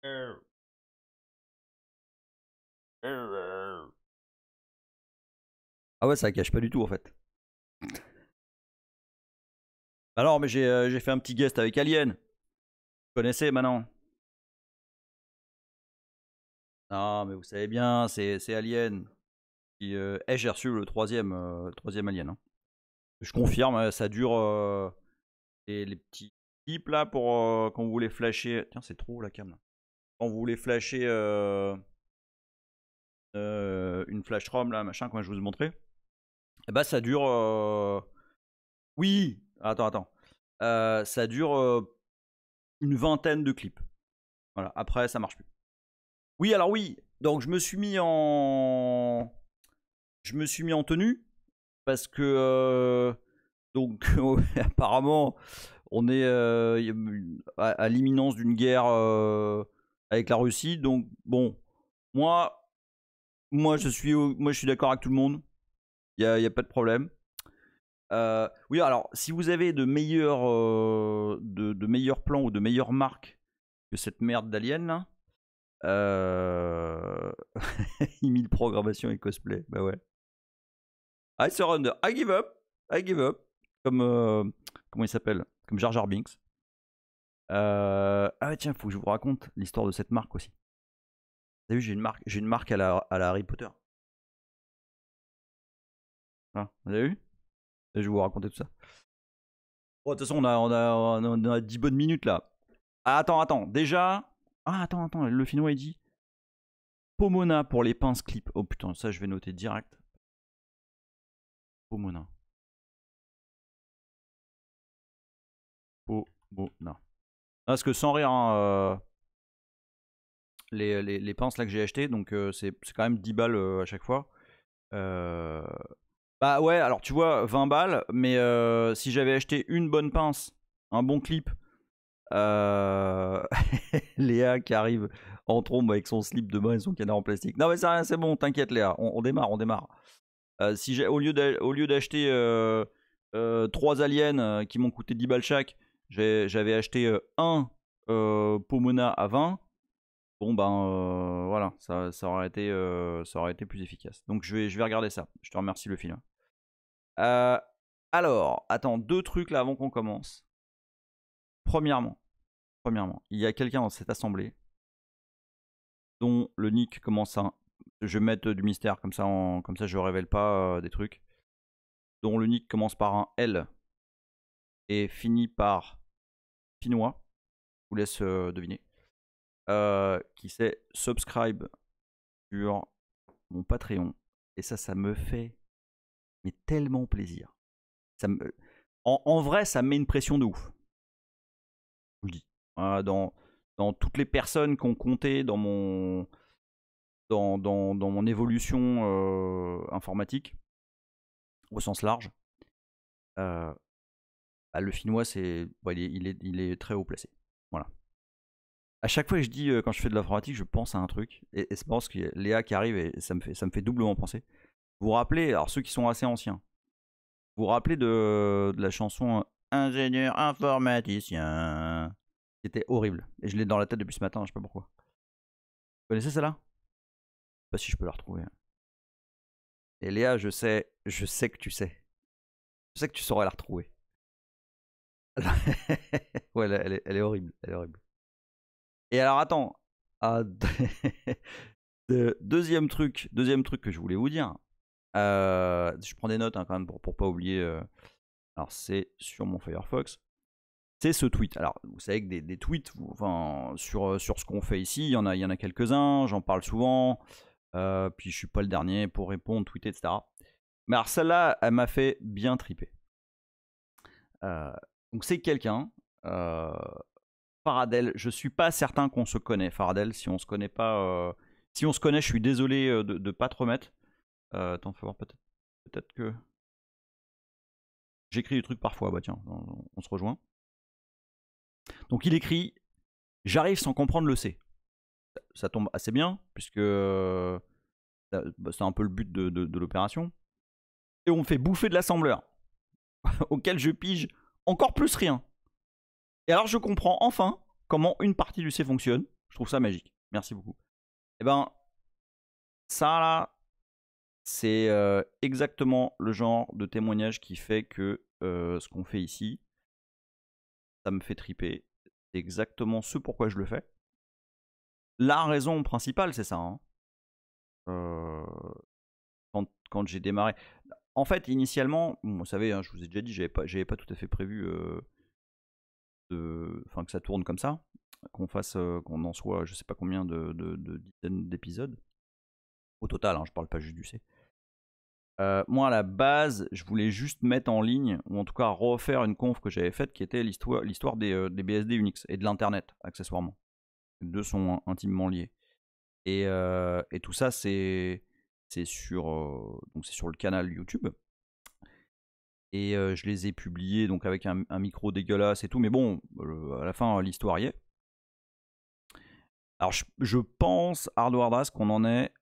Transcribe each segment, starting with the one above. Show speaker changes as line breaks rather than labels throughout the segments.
Ah ouais, ça cache pas du tout en fait. Alors, mais j'ai fait un petit guest avec Alien. Vous connaissez maintenant? Non, mais vous savez bien, c'est Alien. Qui, j'ai reçu le troisième Alien. Hein. Je confirme, ça dure les petits tips là pour quand vous voulez flasher. Tiens, c'est trop la cam là. Quand vous voulez flasher une flash ROM là, machin, comme je vous ai montré. Et bah ça dure. Oui, attends. Ça dure une vingtaine de clips. Voilà, après ça marche plus. Oui, alors oui, donc je me suis mis en tenue parce que donc apparemment on est à l'imminence d'une guerre avec la Russie, donc bon, moi je suis d'accord avec tout le monde, il y a pas de problème. Oui, alors si vous avez de meilleurs de meilleurs plans ou de meilleures marques que cette merde d'Alien là, Emile programmation et cosplay, bah ouais. I surrender, I give up, comme comment il s'appelle, comme Jar Jar Binks. Ah ouais, tiens, faut que je vous raconte l'histoire de cette marque aussi. Vous avez vu, j'ai une marque à la Harry Potter. Voilà, vous avez vu? Et je vais vous raconter tout ça. Bon, de toute façon, on a 10 bonnes minutes là. Ah, attends, déjà. Ah, attends, le Finnois il dit Pomona pour les pinces clip. Oh putain, ça je vais noter direct. Pomona. Pomona. Parce que sans rire, hein, les pinces là que j'ai acheté, donc c'est quand même 10 balles à chaque fois. Bah ouais, alors tu vois, 20 balles, mais si j'avais acheté une bonne pince, un bon clip, Léa qui arrive en trombe avec son slip de bain et son canard en plastique. Non mais c'est bon, t'inquiète Léa, on démarre. Si au lieu d'acheter 3 aliens qui m'ont coûté 10 balles chaque, j'avais acheté un Pomona à 20. Bon ben voilà, ça aurait été plus efficace. Donc je vais regarder ça. Je te remercie le film. Alors, attends, 2 trucs là avant qu'on commence. Premièrement, il y a quelqu'un dans cette assemblée dont le nick commence à... Je vais mettre du mystère, comme ça je révèle pas des trucs. Dont le nick commence par un L et finit par Finnois. Je vous laisse deviner. Qui c'est subscribe sur mon Patreon. Et ça me fait mais tellement plaisir. Ça me... en vrai, ça me met une pression de ouf. Je vous le dis. Dans toutes les personnes qui ont compté dans mon évolution informatique au sens large, bah, le Finnois il est très haut placé. Voilà. À chaque fois que je dis quand je fais de l'informatique, je pense à un truc et c'est parce que Léa qui arrive et ça me fait doublement penser. Vous vous rappelez, alors ceux qui sont assez anciens, vous vous rappelez de la chanson Ingénieur informaticien, qui était horrible et je l'ai dans la tête depuis ce matin, je sais pas pourquoi. Vous connaissez celle-là? Je sais pas si je peux la retrouver. Et Léa, je sais que tu sais. Je sais que tu saurais la retrouver. Ouais, elle est horrible. Elle est horrible. Et alors, attends. Deuxième truc que je voulais vous dire. Je prends des notes hein, quand même pour pas oublier. Alors, c'est sur mon Firefox. C'est ce tweet. Alors, vous savez que des tweets enfin, sur ce qu'on fait ici, il y en a quelques-uns. J'en parle souvent. Puis, je suis pas le dernier pour répondre, tweeter, etc. Mais alors, celle-là, elle m'a fait bien triper. Donc c'est quelqu'un, Faradel, je suis pas certain qu'on se connaît, Faradel, si on se connaît pas, si on se connaît, je suis désolé de pas te remettre. Attends, faut voir peut-être que j'écris des trucs parfois, bah tiens, on se rejoint. Donc il écrit, j'arrive sans comprendre le C. Ça tombe assez bien, puisque c'est un peu le but de l'opération. Et on me fait bouffer de l'assembleur, auquel je pige encore plus rien. Et alors je comprends enfin comment une partie du C fonctionne. Je trouve ça magique. Merci beaucoup. Et ben, ça là, c'est exactement le genre de témoignage qui fait que ce qu'on fait ici, ça me fait triper. C'est exactement ce pourquoi je le fais. La raison principale, c'est ça. Hein. Quand j'ai démarré. En fait, initialement, bon, vous savez, hein, je vous ai déjà dit, j'avais pas tout à fait prévu que ça tourne comme ça, qu'on en soit, je sais pas combien de dizaines d'épisodes au total. Hein, je parle pas juste du C. Moi, à la base, je voulais juste mettre en ligne, ou en tout cas refaire une conf que j'avais faite, qui était l'histoire des BSD Unix et de l'internet, accessoirement. Les deux sont intimement liés. Et tout ça, c'est sur le canal YouTube. Et je les ai publiés donc avec un micro dégueulasse et tout. Mais bon, à la fin, l'histoire y est. Alors, je pense, Hardware qu'on en est.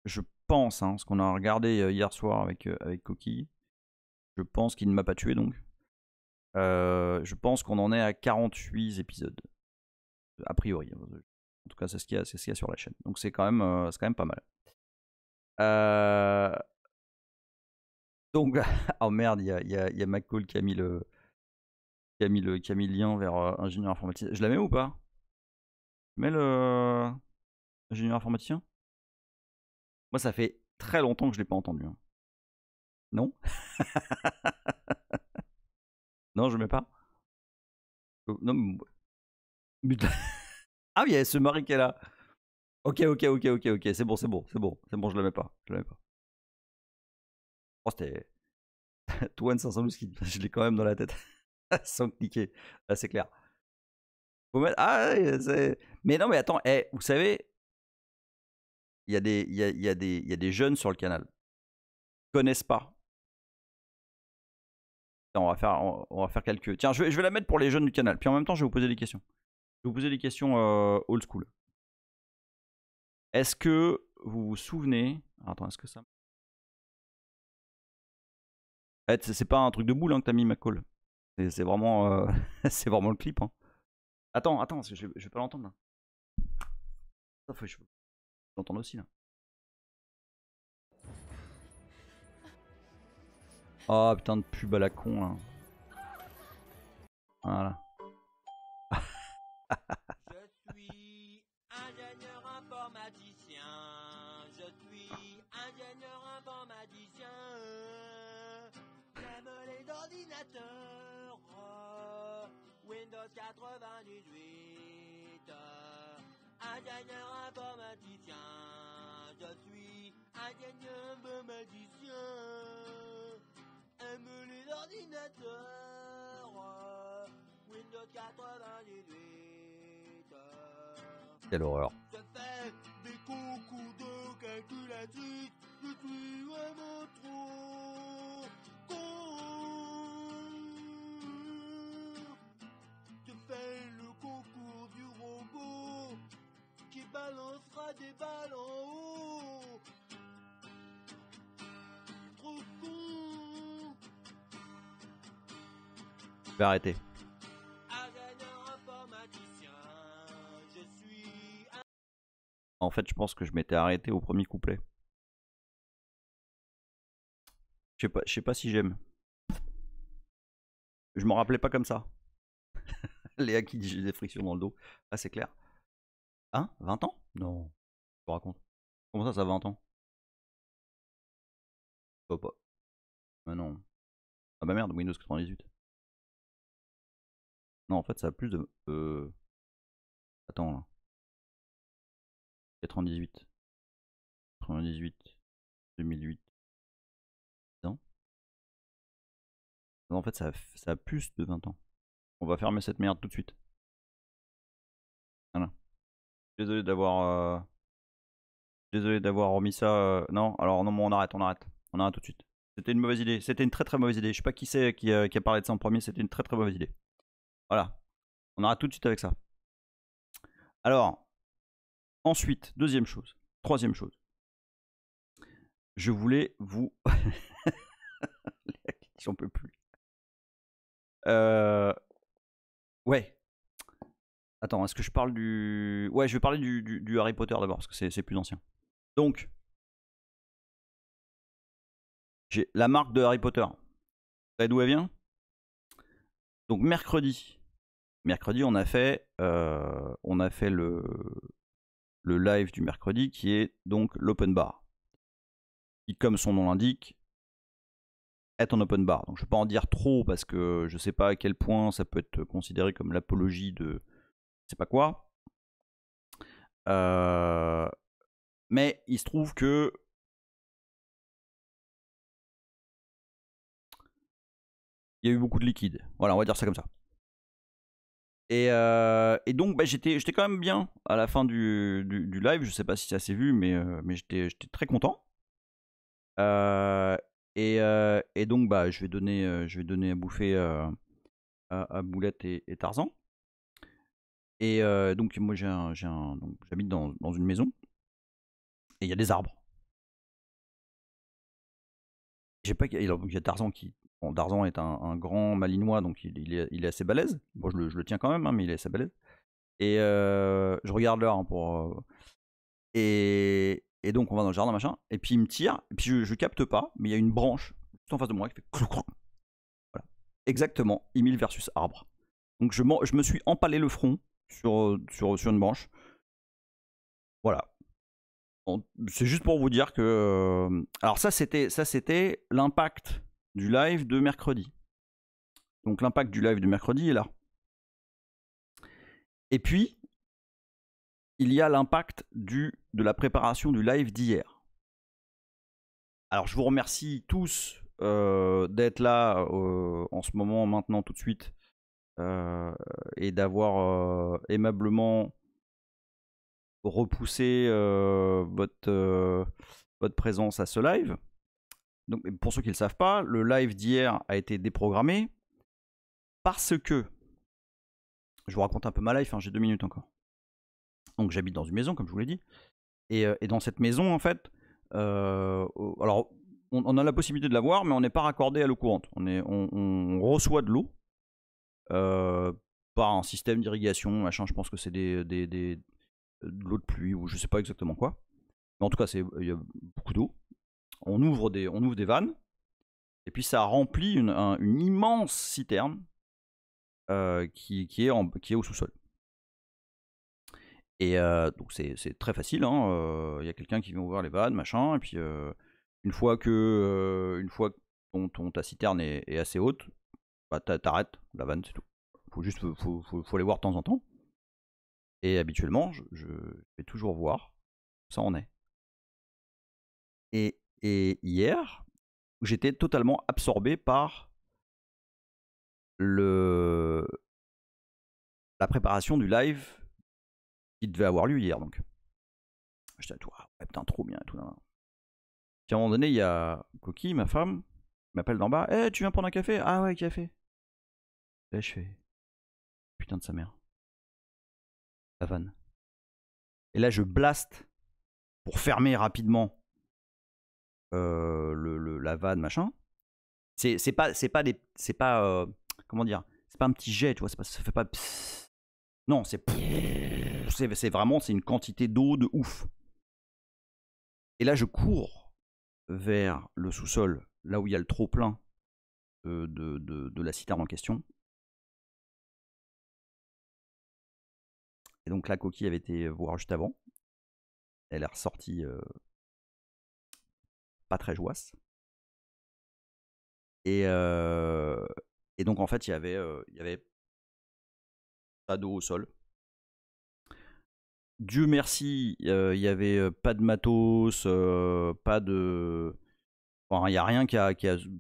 Je pense, hein, ce qu'on a regardé hier soir avec Coquille. Je pense qu'il ne m'a pas tué donc. Je pense qu'on en est à 48 épisodes. A priori. En tout cas, c'est ce qu'il y a sur la chaîne. Donc c'est quand même pas mal. Donc, oh merde, il y a McCall qui a mis le lien vers ingénieur informaticien. Je la mets ou pas? Je mets le ingénieur informaticien? Moi, ça fait très longtemps que je l'ai pas entendu. Hein. Non? Non, je mets pas. Non, mais... Ah, il y a ce mari qui est là. Ok, c'est bon, je la mets pas. Oh, c'était Toine 512 qui je l'ai quand même dans la tête sans cliquer. Là, c'est clair. Faut mettre... Ah, mais non, mais attends, vous savez, il y a des jeunes sur le canal. Ils connaissent pas. On va faire quelques. Tiens, je vais la mettre pour les jeunes du canal. Puis en même temps, je vais vous poser des questions. Je vais vous poser des questions old school. Est-ce que vous vous souvenez... Attends, est-ce que ça... C'est pas un truc de boule hein, que t'as mis, McCall. C'est vraiment, c'est vraiment le clip. Hein. Attends, parce que je vais pas l'entendre là. Ça, faut que je l'entende aussi là. Oh putain de pub à la con là. Voilà.
Je suis ingénieur informaticien. Je suis ingénieur informaticien. J'aime les ordinateurs. Windows 98. Ingénieur informaticien. Je suis ingénieur informaticien. Aime les ordinateurs. Windows 98.
Quelle horreur.
Je fais des concours de calculatrice. Je suis vraiment trop con. Je fais le concours du robot qui balancera des balles en haut. Trop con.
Je vais arrêter. En fait, je pense que je m'étais arrêté au premier couplet. Je sais pas si j'aime. Je m'en rappelais pas comme ça. Léa qui dit j'ai des frictions dans le dos. Ah, c'est clair. Hein 20 ans? Non. Je vous raconte. Comment ça, ça a 20 ans? Je sais pas. Mais non. Ah bah merde, Windows 98. Non, en fait, ça a plus de... Attends, là. 98. 98. 2008. Non, en fait, ça a plus de 20 ans. On va fermer cette merde tout de suite. Voilà. Désolé d'avoir remis ça. Non, alors non, on arrête. On arrête tout de suite. C'était une mauvaise idée. C'était une très très mauvaise idée. Je sais pas qui c'est qui a parlé de ça en premier. C'était une très très mauvaise idée. Voilà. On arrête tout de suite avec ça. Alors, ensuite, deuxième chose. Troisième chose. Je voulais vous... J'en peux plus. Ouais. Attends, est-ce que je parle du... Ouais, je vais parler du Harry Potter d'abord, parce que c'est plus ancien. Donc, j'ai la marque de Harry Potter. Vous savez d'où elle vient? Donc mercredi, on a fait le live du mercredi qui est donc l'open bar. Qui, comme son nom l'indique, est en open bar. Donc je ne vais pas en dire trop parce que je ne sais pas à quel point ça peut être considéré comme l'apologie de je sais pas quoi. Mais il se trouve que il y a eu beaucoup de liquide. Voilà, on va dire ça comme ça. Et donc bah, j'étais quand même bien à la fin du live. Je sais pas si ça s'est vu, mais j'étais très content. Et donc bah, je vais donner à bouffer à Boulette et Tarzan. Et donc moi j'habite dans une maison et il y a des arbres. Il y a Tarzan qui... Bon, Tarzan est un grand malinois, donc il est assez balèze. Bon, je le tiens quand même, hein, mais il est assez balèze. Et je regarde l'heure hein, pour... Et donc on va dans le jardin, machin. Et puis il me tire, et puis je capte pas, mais il y a une branche juste en face de moi qui fait clou, clou. Voilà. Exactement, Emile versus arbre. Donc je me suis empalé le front sur une branche. Voilà. C'est juste pour vous dire que... alors ça c'était l'impact du live de mercredi. Donc l'impact du live de mercredi est là. Et puis, il y a l'impact de la préparation du live d'hier. Alors je vous remercie tous d'être là en ce moment, maintenant, tout de suite, et d'avoir aimablement repoussé votre présence à ce live. Donc, pour ceux qui ne le savent pas, le live d'hier a été déprogrammé parce que, je vous raconte un peu ma life, hein, j'ai 2 minutes encore. Donc j'habite dans une maison, comme je vous l'ai dit, et dans cette maison, en fait, alors on a la possibilité de la voir, mais on n'est pas raccordé à l'eau courante. On reçoit de l'eau par un système d'irrigation, machin. Je pense que c'est de l'eau de pluie ou je sais pas exactement quoi. Mais en tout cas, il y a beaucoup d'eau. On ouvre des vannes et puis ça remplit une immense citerne qui est au sous-sol. Et donc c'est très facile, hein, y a quelqu'un qui vient ouvrir les vannes, machin, et puis une fois que ta citerne est assez haute, bah t'arrêtes la vanne, c'est tout. Faut aller voir de temps en temps. Et habituellement, je vais toujours voir où ça en est. Et hier, j'étais totalement absorbé par la préparation du live qui devait avoir lieu hier. Donc, j'étais à tout, ouais, putain, trop bien et tout. Là. Puis à un moment donné, il y a Coquille, ma femme, qui m'appelle d'en bas. Eh, tu viens prendre un café? Ah ouais, café. Là, je fais putain de sa mère. La vanne. Et là, je blast pour fermer rapidement la vanne, machin. C'est pas comment dire, c'est pas un petit jet, tu vois, ça fait pas pss. Non, c'est vraiment, c'est une quantité d'eau de ouf. Et là, je cours vers le sous-sol, là où il y a le trop plein de la citerne en question. Et donc la Coquille avait été voir juste avant. Elle est ressortie pas très joasse. Et donc en fait, il y avait pas d'eau au sol. Dieu merci, il y avait pas de matos, pas de... Enfin, il n'y a rien qui a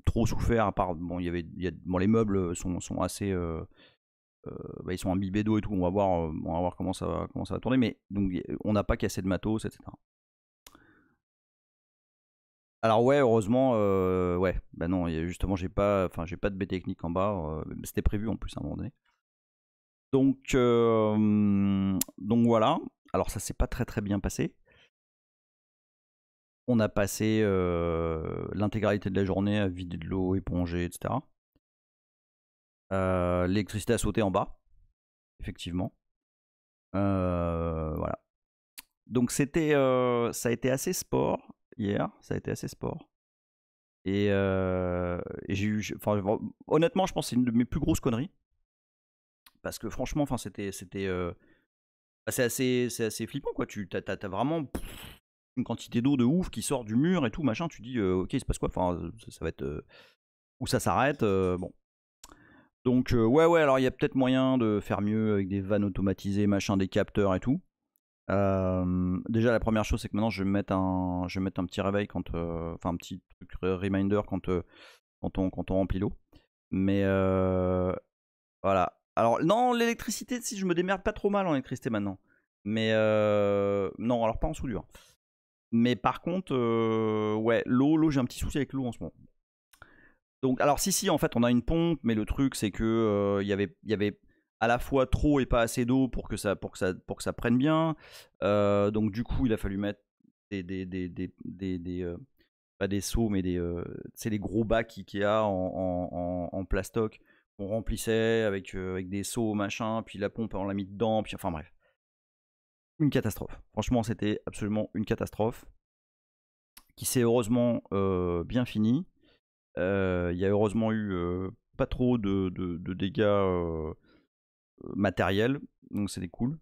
trop souffert, à part... Bon, bon les meubles sont assez... bah, ils sont imbibés d'eau et tout, on va voir comment ça va tourner, mais donc on n'a pas cassé de matos, etc. Alors ouais, heureusement, ouais, bah non, justement j'ai pas de baie technique en bas, c'était prévu en plus à un moment donné. Donc voilà, alors ça s'est pas très bien passé. On a passé l'intégralité de la journée à vider de l'eau, éponger, etc. L'électricité a sauté en bas, effectivement. Voilà. Donc ça a été assez sport hier, ça a été assez sport. Et j'ai eu, honnêtement, je pense que c'est une de mes plus grosses conneries. Parce que franchement, c'est assez flippant, quoi. T'as vraiment une quantité d'eau de ouf qui sort du mur et tout, machin. Tu dis, ok, il se passe quoi? Enfin, ça va être où ça s'arrête. Bon. Donc, ouais, alors il y a peut-être moyen de faire mieux avec des vannes automatisées, machin, des capteurs et tout. Déjà, la première chose, c'est que maintenant, je vais mettre un petit réveil enfin, un petit truc reminder quand on remplit l'eau. Mais voilà. Alors, non, l'électricité, si je me démerde pas trop mal en électricité maintenant. Mais non, alors pas en soudure. Mais par contre, ouais, l'eau, j'ai un petit souci avec l'eau en ce moment. Donc, alors si, en fait, on a une pompe, mais le truc, c'est que il y avait à la fois trop et pas assez d'eau pour que ça prenne bien. Donc, du coup, il a fallu mettre pas des seaux, mais c'est les gros bacs Ikea en plastoc qu'on remplissait avec des seaux, machin, puis la pompe, on l'a mis dedans, puis enfin bref. Une catastrophe. Franchement, c'était absolument une catastrophe qui s'est heureusement bien finie. Il y a heureusement eu pas trop de dégâts matériels, donc c'était cool.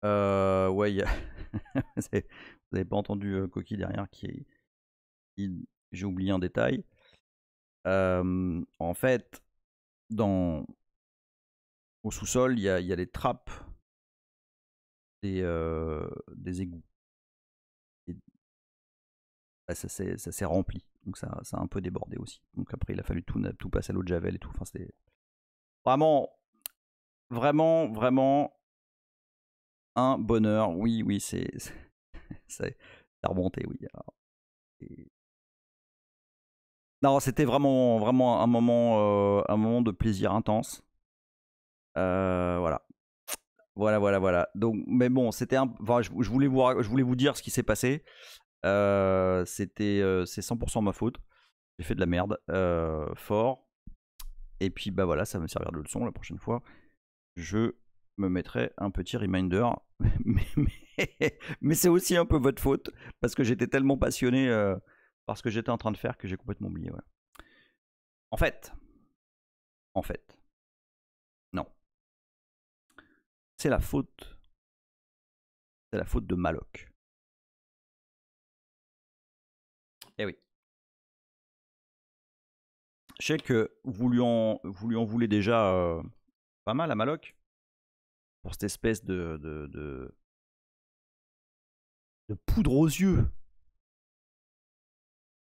Ouais, vous n'avez pas entendu Coquille derrière j'ai oublié un détail. En fait, au sous-sol, il y a les trappes des égouts. Et, bah, ça s'est rempli, donc ça a un peu débordé aussi. Donc après, il a fallu tout passer à l'eau de javel et tout. Enfin, c'était vraiment un bonheur. Oui, ça a remonté, oui. Alors, non, c'était vraiment un moment de plaisir intense. Voilà. Donc, mais bon, c'était enfin, je voulais vous dire ce qui s'est passé. C'est 100% ma faute. J'ai fait de la merde, fort. Et puis bah voilà, ça va me servir de leçon la prochaine fois. Je me mettrai un petit reminder, mais c'est aussi un peu votre faute parce que j'étais tellement passionné par ce que j'étais en train de faire que j'ai complètement oublié. Ouais. En fait, non, c'est la faute de Maloc. Eh oui. Je sais que vous lui en voulez déjà pas mal à Maloc pour cette espèce de poudre aux yeux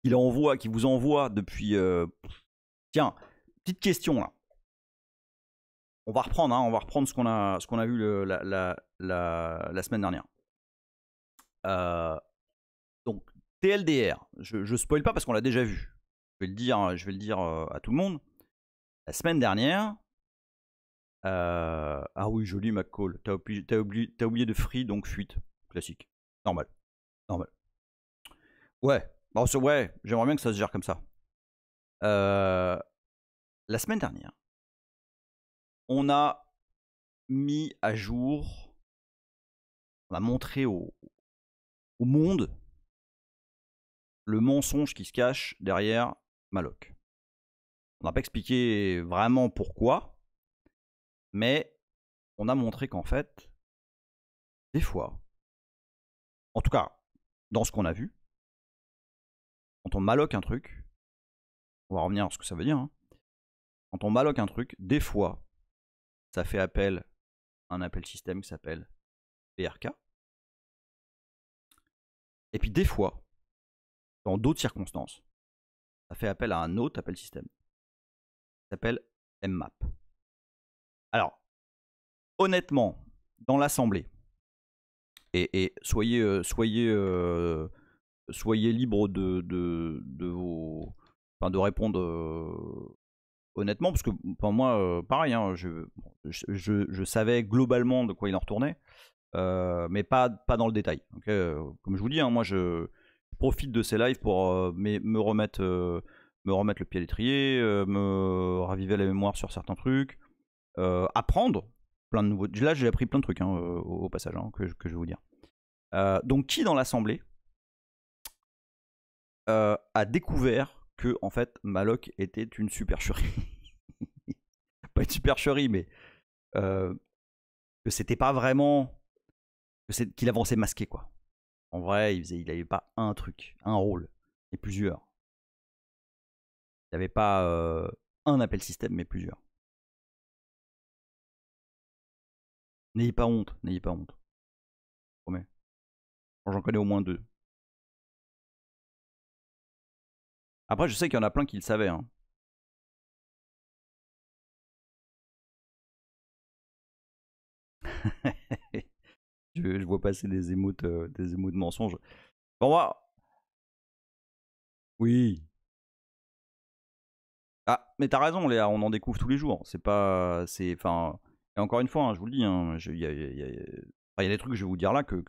qu'il vous envoie depuis. Tiens, petite question là. On va reprendre ce qu'on a vu la semaine dernière. Donc TLDR, je spoil pas parce qu'on l'a déjà vu. Je vais le dire à tout le monde. La semaine dernière, ah oui, joli McCall. T'as oublié de free, donc fuite. Classique. Normal. Ouais. Bon, ouais, j'aimerais bien que ça se gère comme ça. La semaine dernière, on a mis à jour, on a montré au monde le mensonge qui se cache derrière Maloc. On n'a pas expliqué vraiment pourquoi, mais on a montré qu'en fait, des fois, en tout cas, dans ce qu'on a vu, quand on maloque un truc, on va revenir à ce que ça veut dire, hein. Quand on maloque un truc, des fois, ça fait appel à un appel système qui s'appelle PRK. Et puis des fois, dans d'autres circonstances, ça fait appel à un autre appel système qui s'appelle mmap. Alors, honnêtement, dans l'assemblée, et soyez libre de vos, enfin, de répondre honnêtement, parce que pour moi, pareil, hein, je savais globalement de quoi il en retournait, mais pas dans le détail. Okay, comme je vous dis, hein, moi je profite de ces lives pour me remettre le pied à l'étrier, me raviver la mémoire sur certains trucs, apprendre plein de nouveaux. Là, j'ai appris plein de trucs hein, au passage hein, que je vais vous dire. Donc, qui dans l'assemblée a découvert que en fait Maloc était une supercherie? Pas une supercherie, mais que c'était pas vraiment qu'il avançait masqué quoi. En vrai, il avait pas un truc, un rôle, et plusieurs. Il avait pas un appel système, mais plusieurs. N'ayez pas honte, n'ayez pas honte. Je promets. J'en connais au moins 2. Après, je sais qu'il y en a plein qui le savaient. Hein. je vois passer des émotes de mensonges. Pour moi, oui. Ah, mais t'as raison, Léa, on en découvre tous les jours. C'est pas. Enfin. Et encore une fois, hein, je vous le dis, hein, il y a des trucs que je vais vous dire là que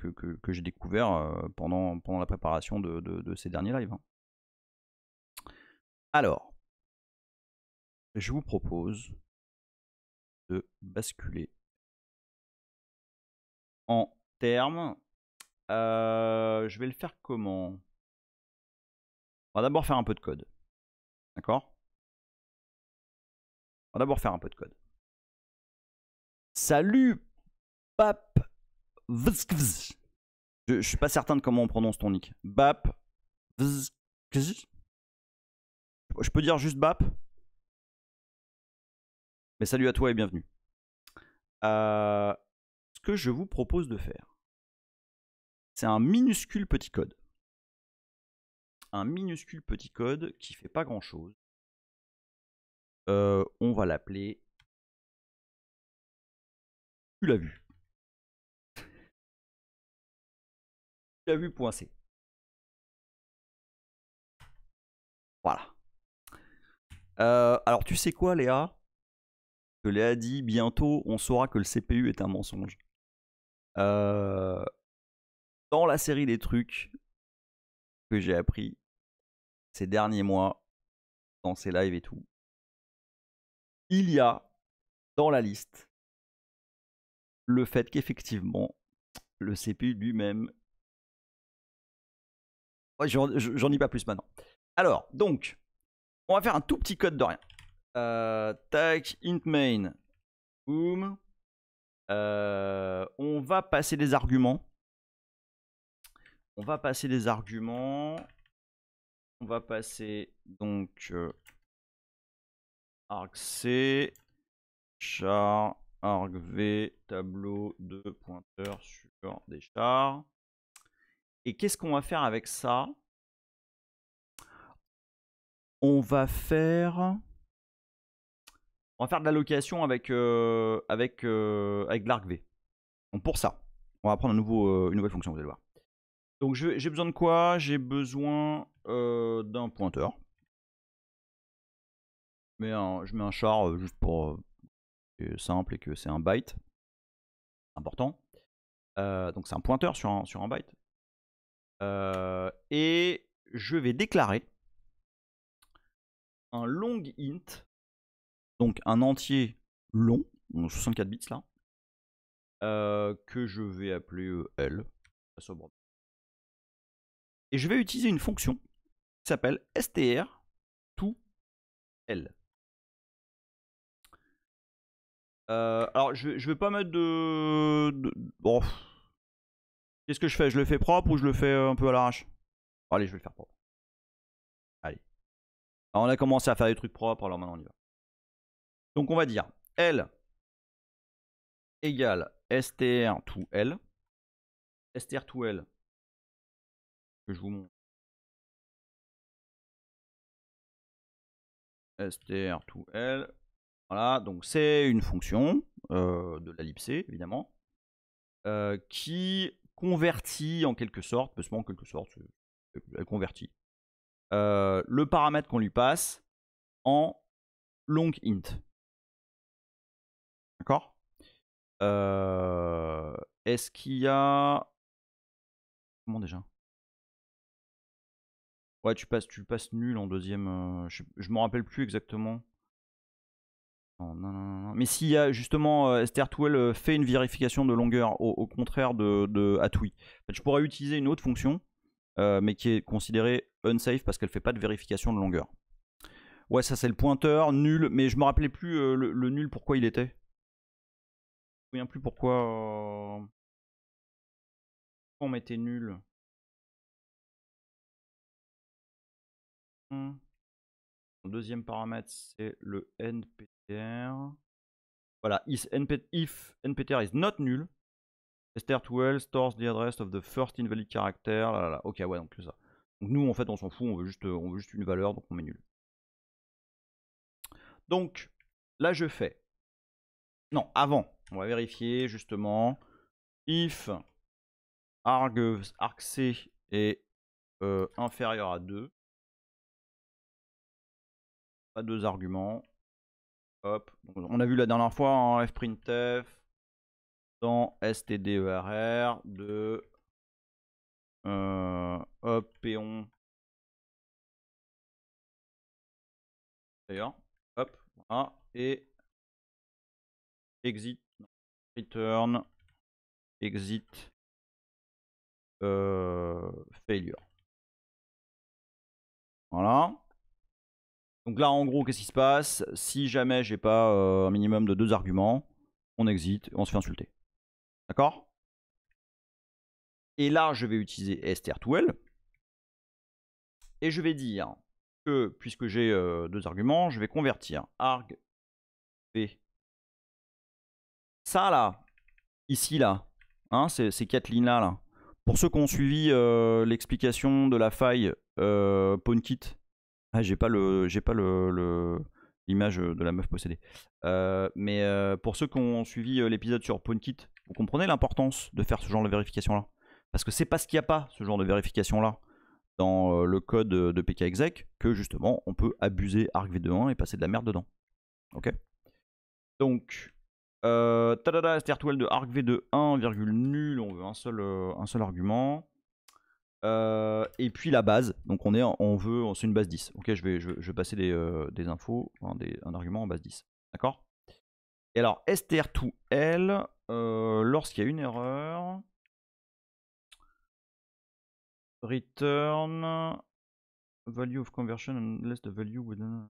j'ai découvert pendant la préparation de ces derniers lives. Hein. Alors, je vous propose de basculer en termes. Je vais le faire comment? On va d'abord faire un peu de code. D'accord? On va d'abord faire un peu de code. Salut, Bap. Je suis pas certain de comment on prononce ton nick. Bap. Je peux dire juste Bap. Mais salut à toi et bienvenue. Ce que je vous propose de faire, c'est un minuscule petit code. Un minuscule petit code qui fait pas grand chose. On va l'appeler. Tu l'as vu. Tu l'as vu.c. Voilà. Alors tu sais quoi, Léa? Que Léa dit bientôt, on saura que le CPU est un mensonge. Dans la série des trucs que j'ai appris ces derniers mois, dans ces lives et tout, il y a dans la liste le fait qu'effectivement, le CPU lui-même. Ouais, j'en dis pas plus maintenant. Alors, donc, on va faire un tout petit code de rien. Tac, int main, boom. On va passer des arguments. On va passer donc argc, char, argv, tableau de pointeur sur des chars. Et qu'est-ce qu'on va faire avec ça? On va faire de l'allocation avec l'argv. Donc pour ça, on va prendre une nouvelle fonction, vous allez voir. Donc j'ai besoin de quoi? J'ai besoin d'un pointeur. Je mets un char juste pour simple et que c'est un byte. Important. Donc c'est un pointeur sur un byte. Et je vais déclarer un long int. Donc un entier long, 64 bits là. Que je vais appeler L. Et je vais utiliser une fonction qui s'appelle str_to_l. Alors je vais pas mettre bon. Qu'est-ce que je fais? Je le fais propre ou je le fais un peu à l'arrache? Allez, je vais le faire propre. Allez. Alors, on a commencé à faire des trucs propres, alors maintenant on y va. Donc on va dire L égale str_to_l. str_to_l, que je vous montre. str_to_l. Voilà, donc c'est une fonction de la libc, évidemment, qui convertit en quelque sorte, parce qu'en quelque sorte, elle convertit le paramètre qu'on lui passe en long int. D'accord? Est-ce qu'il y a... Comment déjà? Ouais, tu passes nul en deuxième. Je me rappelle plus exactement. Non, non, non, non. Mais s'il y a justement str2l fait une vérification de longueur, au contraire de atwi. En fait, je pourrais utiliser une autre fonction, mais qui est considérée unsafe parce qu'elle fait pas de vérification de longueur. Ouais, ça c'est le pointeur, nul, mais je me rappelais plus le nul pourquoi il était. Je me souviens plus pourquoi on mettait nul. Le deuxième paramètre c'est le nptr. Voilà, if nptr is not null, str2l stores the address of the first invalid character. Là, là. Ok, ouais, donc c'est ça. Donc nous en fait on s'en fout, on veut juste une valeur, donc on met nul. Donc là je fais. Non, avant, on va vérifier justement. If argc est inférieur à 2. Pas 2 arguments. Hop. Donc, on a vu la dernière fois en fprintf dans stderr de hop péon. D'ailleurs, hop, voilà. Et exit, return, exit, failure. Voilà. Donc là, en gros, qu'est-ce qui se passe? Si jamais j'ai pas un minimum de 2 arguments, on exit et on se fait insulter. D'accord? Et là, je vais utiliser str2l. Et je vais dire que, puisque j'ai 2 arguments, je vais convertir arg p. Ça là, ici là, hein, ces 4 lignes là. Pour ceux qui ont suivi l'explication de la faille PwnKit, j'ai pas l'image de la meuf possédée. Mais pour ceux qui ont suivi l'épisode sur PwnKit, vous comprenez l'importance de faire ce genre de vérification là. Parce que c'est parce qu'il n'y a pas ce genre de vérification là dans le code de pkexec que justement on peut abuser argv2.1 et passer de la merde dedans. Ok. Donc str2l de argv2.1 virgule nul, on veut un seul argument. Et puis la base, donc c'est une base 10. Ok, je vais passer des infos, un argument en base 10. D'accord. Et alors str2l, lorsqu'il y a une erreur, return value of conversion unless the value within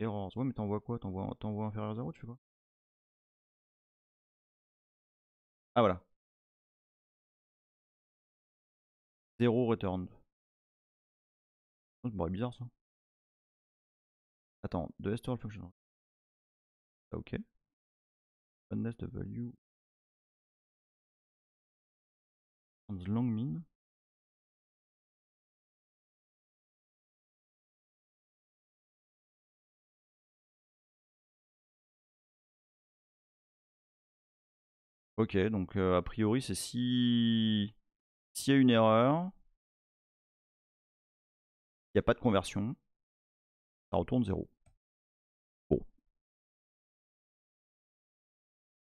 errors. Ouais, mais t'envoies quoi? T'envoies inférieur à 0, tu fais quoi? Ah voilà. 0 returned. Ça me paraît bizarre ça. Attends, de str function. Ah, ok. Unless the value on the long min. Ok, donc a priori c'est s'il y a une erreur, il n'y a pas de conversion, ça retourne 0. Bon.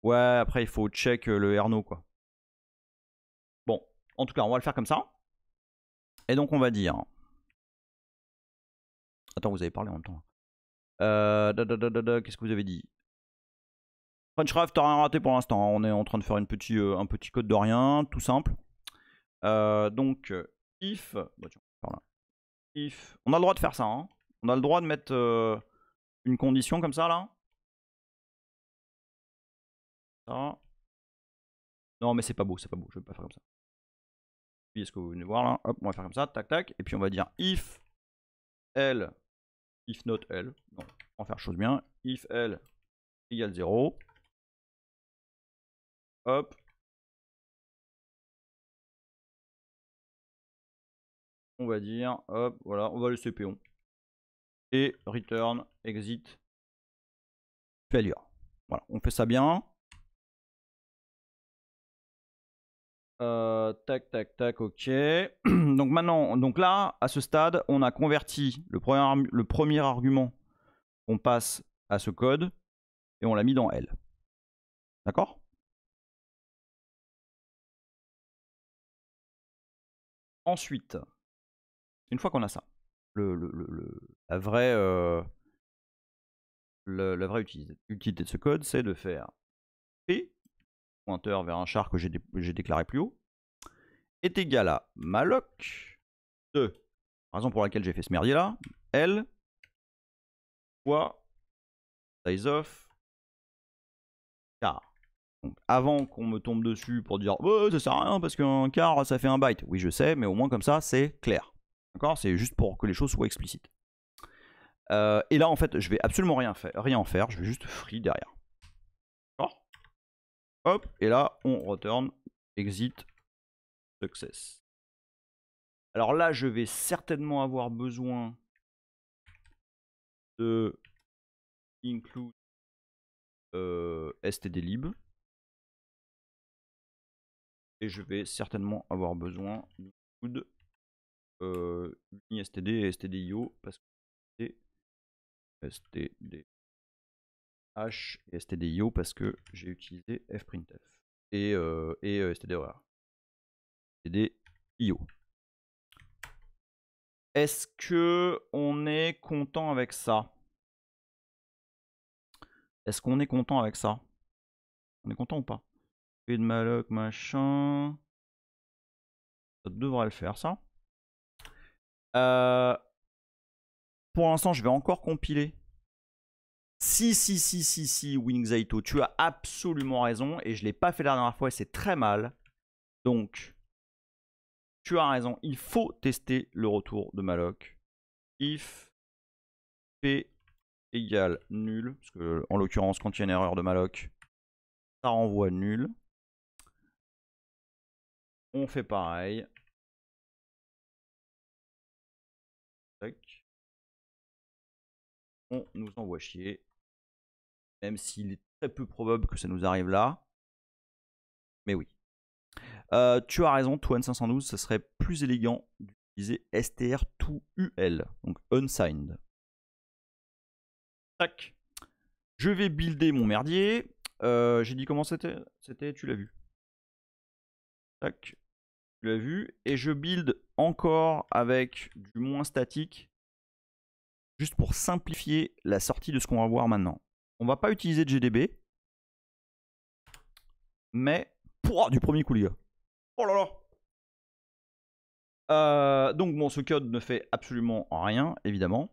Ouais, après il faut check le Erno quoi. Bon, en tout cas on va le faire comme ça. Et donc on va dire... Attends, vous avez parlé en même temps. Qu'est-ce que vous avez dit? Frenchcraft, t'as rien raté pour l'instant. On est en train de faire un petit code de rien, tout simple. Donc, if... Bah, tiens, par là. If... On a le droit de faire ça. Hein. On a le droit de mettre une condition comme ça, là. Ça. Non, mais c'est pas beau, c'est pas beau. Je vais pas faire comme ça. Puis, est-ce que vous venez voir, là? Hop, on va faire comme ça, tac, tac. Et puis, on va dire if L, if not L. Non, on va faire chose bien. If L égale 0. Hop. On va dire, hop, voilà, on va laisser péon. Et return, exit, failure. Voilà, on fait ça bien. Tac, tac, tac, ok. Donc maintenant, donc là, à ce stade, on a converti le premier argument. On passe à ce code et on l'a mis dans L. D'accord? Ensuite, une fois qu'on a ça, la vraie utilité de ce code, c'est de faire P, pointeur vers un char que j'ai déclaré plus haut, est égal à malloc de, raison pour laquelle j'ai fait ce merdier là, L fois sizeof car. Donc avant qu'on me tombe dessus pour dire oh, ça sert à rien parce qu'un car ça fait un byte. Oui je sais, mais au moins comme ça c'est clair. D'accord? C'est juste pour que les choses soient explicites. Et là en fait je vais absolument rien en faire, je vais juste free derrière. D'accord? Hop, et là on return exit success. Alors là je vais certainement avoir besoin de include stdlib. Et je vais certainement avoir besoin d'include std et stdio parce que c'est stdh et stdio parce que j'ai utilisé fprintf et stdor. stdio. Est-ce que on est content avec ça? Est-ce qu'on est content avec ça? On est content ou pas? Et de malloc machin. Ça devrait le faire ça. Pour l'instant, je vais encore compiler. Si, Wingzaito, tu as absolument raison. Et je ne l'ai pas fait la dernière fois et c'est très mal. Donc, tu as raison. Il faut tester le retour de malloc. If p égale nul. Parce que, en l'occurrence, quand il y a une erreur de malloc, ça renvoie nul. On fait pareil. Tac. On nous envoie chier. Même s'il est très peu probable que ça nous arrive là. Mais oui. Tu as raison, Toan512, ce serait plus élégant d'utiliser str2ul, donc unsigned. Tac. Je vais builder mon merdier. J'ai dit comment c'était? Tu l'as vu. Tac. Tu l'as vu. Et je build encore avec du moins statique. Juste pour simplifier la sortie de ce qu'on va voir maintenant. On va pas utiliser de GDB. Mais, du premier coup les gars. Oh là là. Donc bon, ce code ne fait absolument rien, évidemment.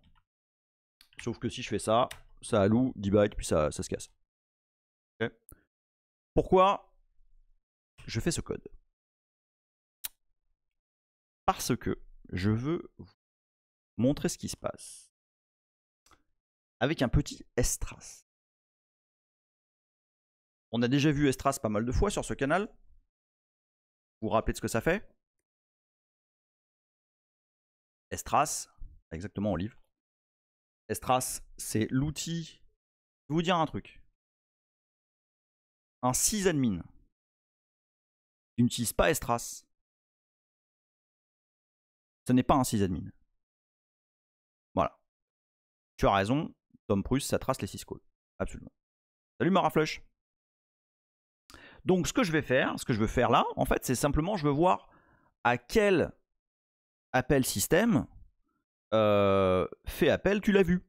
Sauf que si je fais ça, ça alloue 10 bytes, puis ça se casse. Okay. Pourquoi je fais ce code? Parce que je veux vous montrer ce qui se passe avec un petit strass. On a déjà vu strass pas mal de fois sur ce canal. Vous vous rappelez de ce que ça fait? Strass, exactement Olive. Strass, c'est l'outil. Je vais vous dire un truc. Un sysadmin qui n'utilise pas strass, ce n'est pas un sysadmin. Voilà. Tu as raison, Tom Pruss, ça trace les syscalls. Absolument. Salut Maraflush. Donc ce que je vais faire là, en fait, c'est simplement, je veux voir à quel appel système fait appel, tu l'as vu.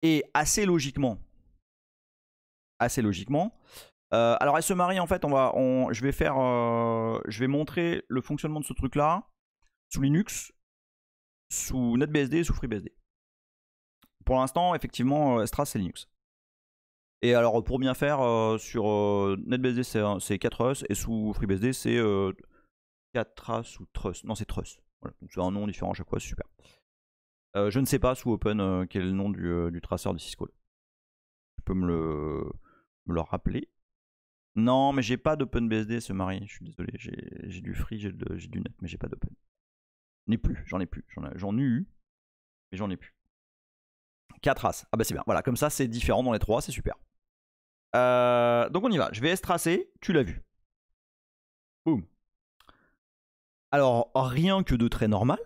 Et assez logiquement, alors SMARI, en fait, je vais montrer le fonctionnement de ce truc-là sous Linux, sous NetBSD et sous FreeBSD. Pour l'instant, effectivement, Strass, c'est Linux. Et alors, pour bien faire, sur NetBSD, c'est 4us, et sous FreeBSD, c'est 4as ou Trust. Non, c'est Trust. Voilà, donc c'est un nom différent à chaque fois, c'est super. Je ne sais pas sous Open quel est le nom du traceur de syscall. Tu peux me le rappeler? Non, mais j'ai pas d'OpenBSD, ce mari. Je suis désolé. J'ai du Free, j'ai du Net, mais j'ai pas d'Open. J'en ai plus. J'en ai eu, mais j'en ai plus. 4 as. Ah bah c'est bien. Voilà, comme ça c'est différent dans les 3, c'est super. Donc on y va. Je vais stracer, tu l'as vu. Boum. Alors, rien que de très normal,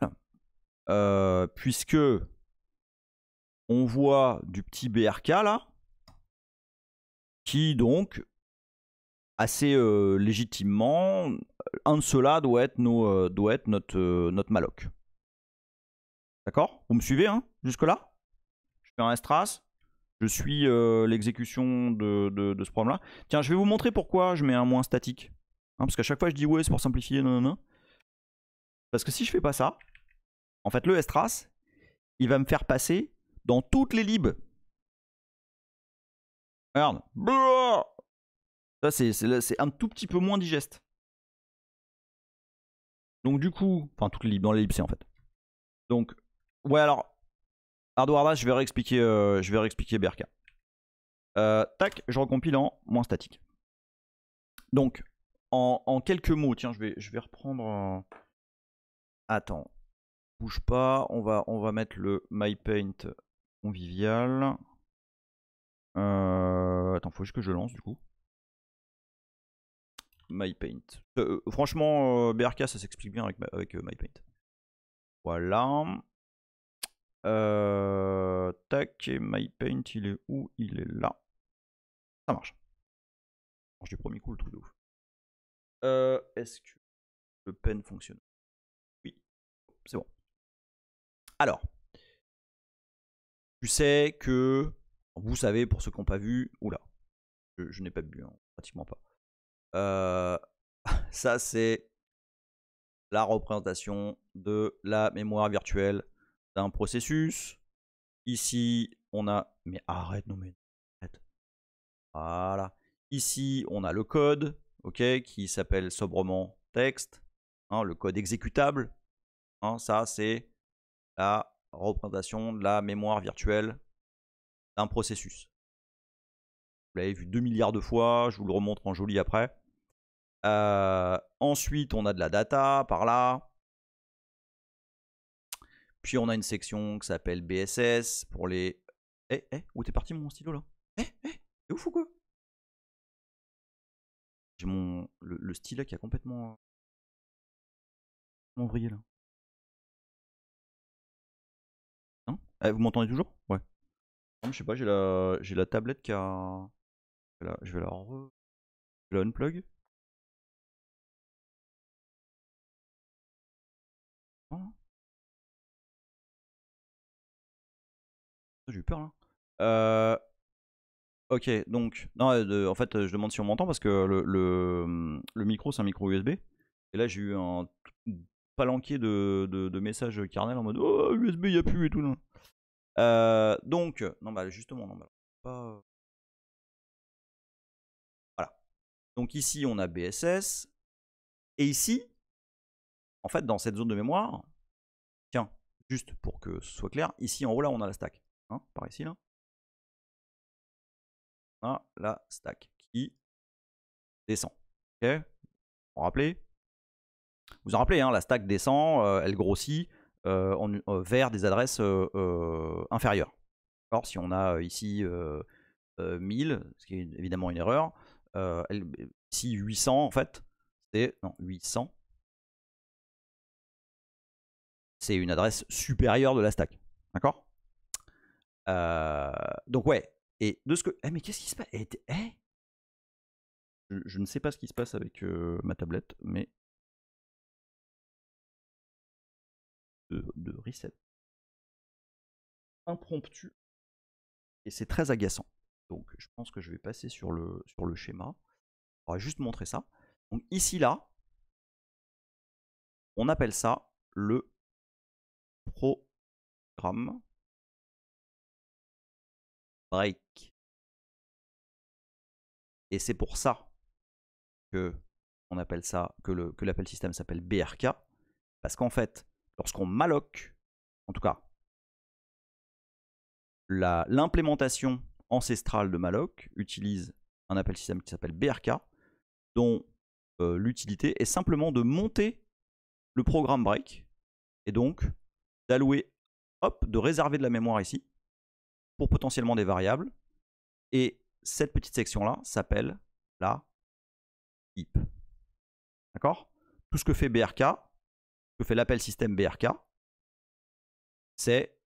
puisque on voit du petit BRK là, qui donc, assez légitimement, un de ceux-là doit être notre malloc. D'accord? Vous me suivez hein, jusque-là? Je fais un strass. Je suis l'exécution de ce problème-là. Tiens, je vais vous montrer pourquoi je mets un moins statique. Hein, parce qu'à chaque fois, je dis ouais, c'est pour simplifier. Non, non, non. Parce que si je fais pas ça, en fait, le strass, il va me faire passer dans toutes les libs. Regarde. Ça, c'est un tout petit peu moins digeste. Donc, du coup, enfin, toutes les libs, dans les libs, c'est en fait. Donc, ouais, alors, hardware, je vais réexpliquer BRK. Tac, je recompile en moins statique. Donc, en quelques mots, tiens, je vais reprendre. Attends, bouge pas, on va mettre le MyPaint convivial. Attends, faut juste que je lance du coup. MyPaint. Franchement, BRK, ça s'explique bien avec MyPaint. Voilà. Tac, et MyPaint, il est où? Il est là. Ça marche. Du premier coup, le truc de ouf. Est-ce que le pen fonctionne? Oui, c'est bon. Alors, tu sais que, vous savez, pour ceux qui n'ont pas vu, oula, je n'ai pas bu, hein, pratiquement pas. Ça, c'est la représentation de la mémoire virtuelle d'un processus. Ici, on a... Mais arrête, non mais... Arrête. Voilà. Ici, on a le code, ok, qui s'appelle sobrement texte, hein, le code exécutable. Hein, ça, c'est la représentation de la mémoire virtuelle d'un processus. Vous l'avez vu 2 milliards de fois, je vous le remontre en joli après. Ensuite, on a de la data par là. Puis on a une section qui s'appelle BSS pour les... où t'es parti mon stylo là? C'est ouf ou quoi? J'ai le stylet qui a complètement vrillé là. Non? Vous m'entendez toujours? Ouais. Non, je sais pas, j'ai la tablette qui a... Je vais la unplug. Non. J'ai eu peur là. Ok, donc, non, en fait, je demande si on m'entend parce que le micro, c'est un micro USB. Et là, j'ai eu un palanquet de messages kernel en mode oh, USB, il n'y a plus et tout. Non. Donc, non, bah justement, non, bah, pas. Voilà. Donc, ici, on a BSS. Et ici, en fait, dans cette zone de mémoire, tiens, juste pour que ce soit clair, ici en haut, là, on a la stack. Hein, par ici, là. On a la stack qui descend. Ok? Vous vous rappelez? Vous vous rappelez, hein, la stack descend, elle grossit vers des adresses inférieures. Alors, si on a ici 1000, ce qui est évidemment une erreur, ici 800 en fait, c'est... Non, 800. C'est une adresse supérieure de la stack. D'accord? Donc ouais. Et de ce que... mais qu'est-ce qui se passe? Je ne sais pas ce qui se passe avec ma tablette, mais... De reset. Impromptu. Et c'est très agaçant. Donc je pense que je vais passer sur le schéma. On va juste montrer ça. Donc ici, là, on appelle ça le programme break. Et c'est pour ça que on appelle ça, que l'appel système s'appelle BRK. Parce qu'en fait, lorsqu'on malloc, en tout cas, l'implémentation ancestrale de malloc utilise un appel système qui s'appelle BRK, dont l'utilité est simplement de monter le programme break et donc d'allouer, hop, de réserver de la mémoire ici pour potentiellement des variables. Et cette petite section-là s'appelle la heap. D'accord? Tout ce que fait BRK, que fait l'appel système BRK, c'est